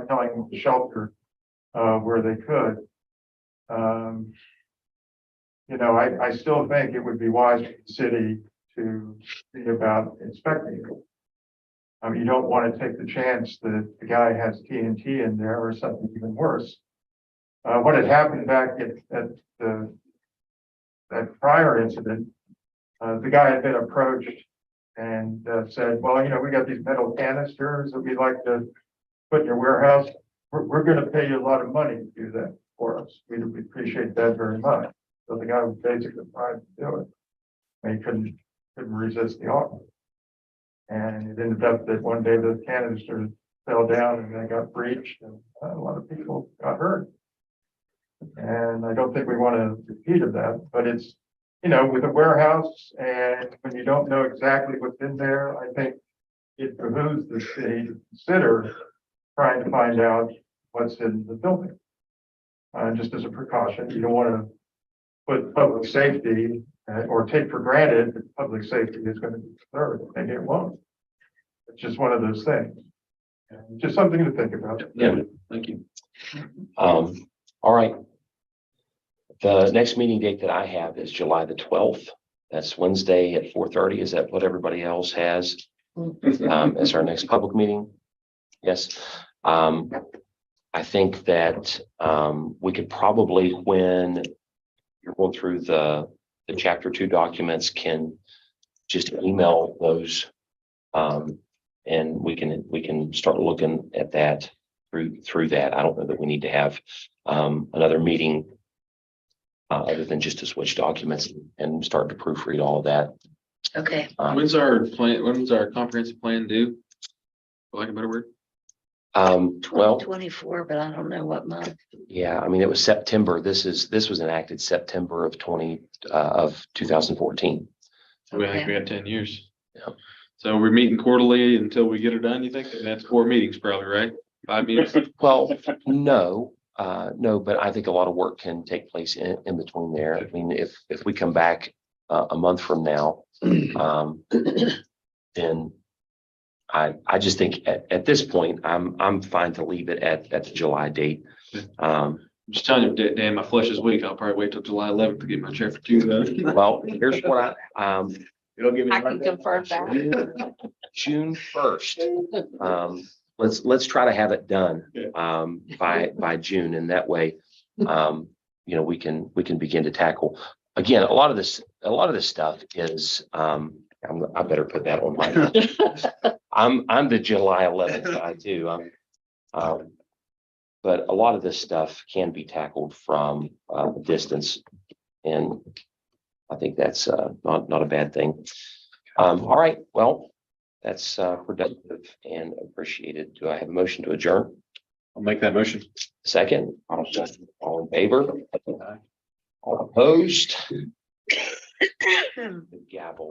I: telling them to shelter where they could. I still think it would be wise for the city to think about inspecting it. You don't want to take the chance that the guy has TNT in there or something even worse. What had happened back at that prior incident, the guy had been approached and said, well, we got these metal canisters that we'd like to put in your warehouse. We're going to pay you a lot of money to do that for us. We appreciate that very much. So the guy was basically trying to do it. And he couldn't resist the offer. And it ended up that one day the canisters fell down and they got breached and a lot of people got hurt. And I don't think we want to repeat of that, but it's, with a warehouse and when you don't know exactly what's in there, I think it behooves the city to consider trying to find out what's in the building. Just as a precaution, you don't want to put public safety or take for granted that public safety is going to be preserved. Maybe it won't. It's just one of those things. And just something to think about.
A: Yeah.
J: Thank you.
A: All right. The next meeting date that I have is July the 12th. That's Wednesday at 4:30. Is that what everybody else has? As our next public meeting? Yes. I think that we could probably, when you're going through the the chapter 2 documents can just email those. And we can start looking at that through that. I don't know that we need to have another meeting other than just to switch documents and start to proofread all of that.
D: Okay,
J: When's our plan, when's our comprehensive plan due? For lack of a better word?
A: Well,
D: 2024, but I don't know what month.
A: yeah, I mean, it was September. This was enacted September of 2014.
J: I think
D: Okay.
J: we had 10 years.
A: Yeah.
J: So we're meeting quarterly until we get it done, you think? And that's 4 meetings probably, right? 5 meetings?
A: Well, no, but I think a lot of work can take place in between there. I mean, if we come back a month from now, then I just think at this point, I'm fine to leave it at the July date.
J: I'm just telling you, Dan, my flesh is weak. I'll probably wait till July 11th to get my chair for 2 though.
A: Well, here's what
F: It'll give me.
H: I can confirm that.
A: June 1st. Let's try to have it done by June, and that way, we can begin to tackle. Again, a lot of this stuff is I better put that on my. I'm the July 11th guy too. But a lot of this stuff can be tackled from a distance, and I think that's not a bad thing. All right, well, that's productive and appreciated. Do I have a motion to adjourn?
J: I'll make that motion.
A: Second, all in favor? All opposed? The gavel.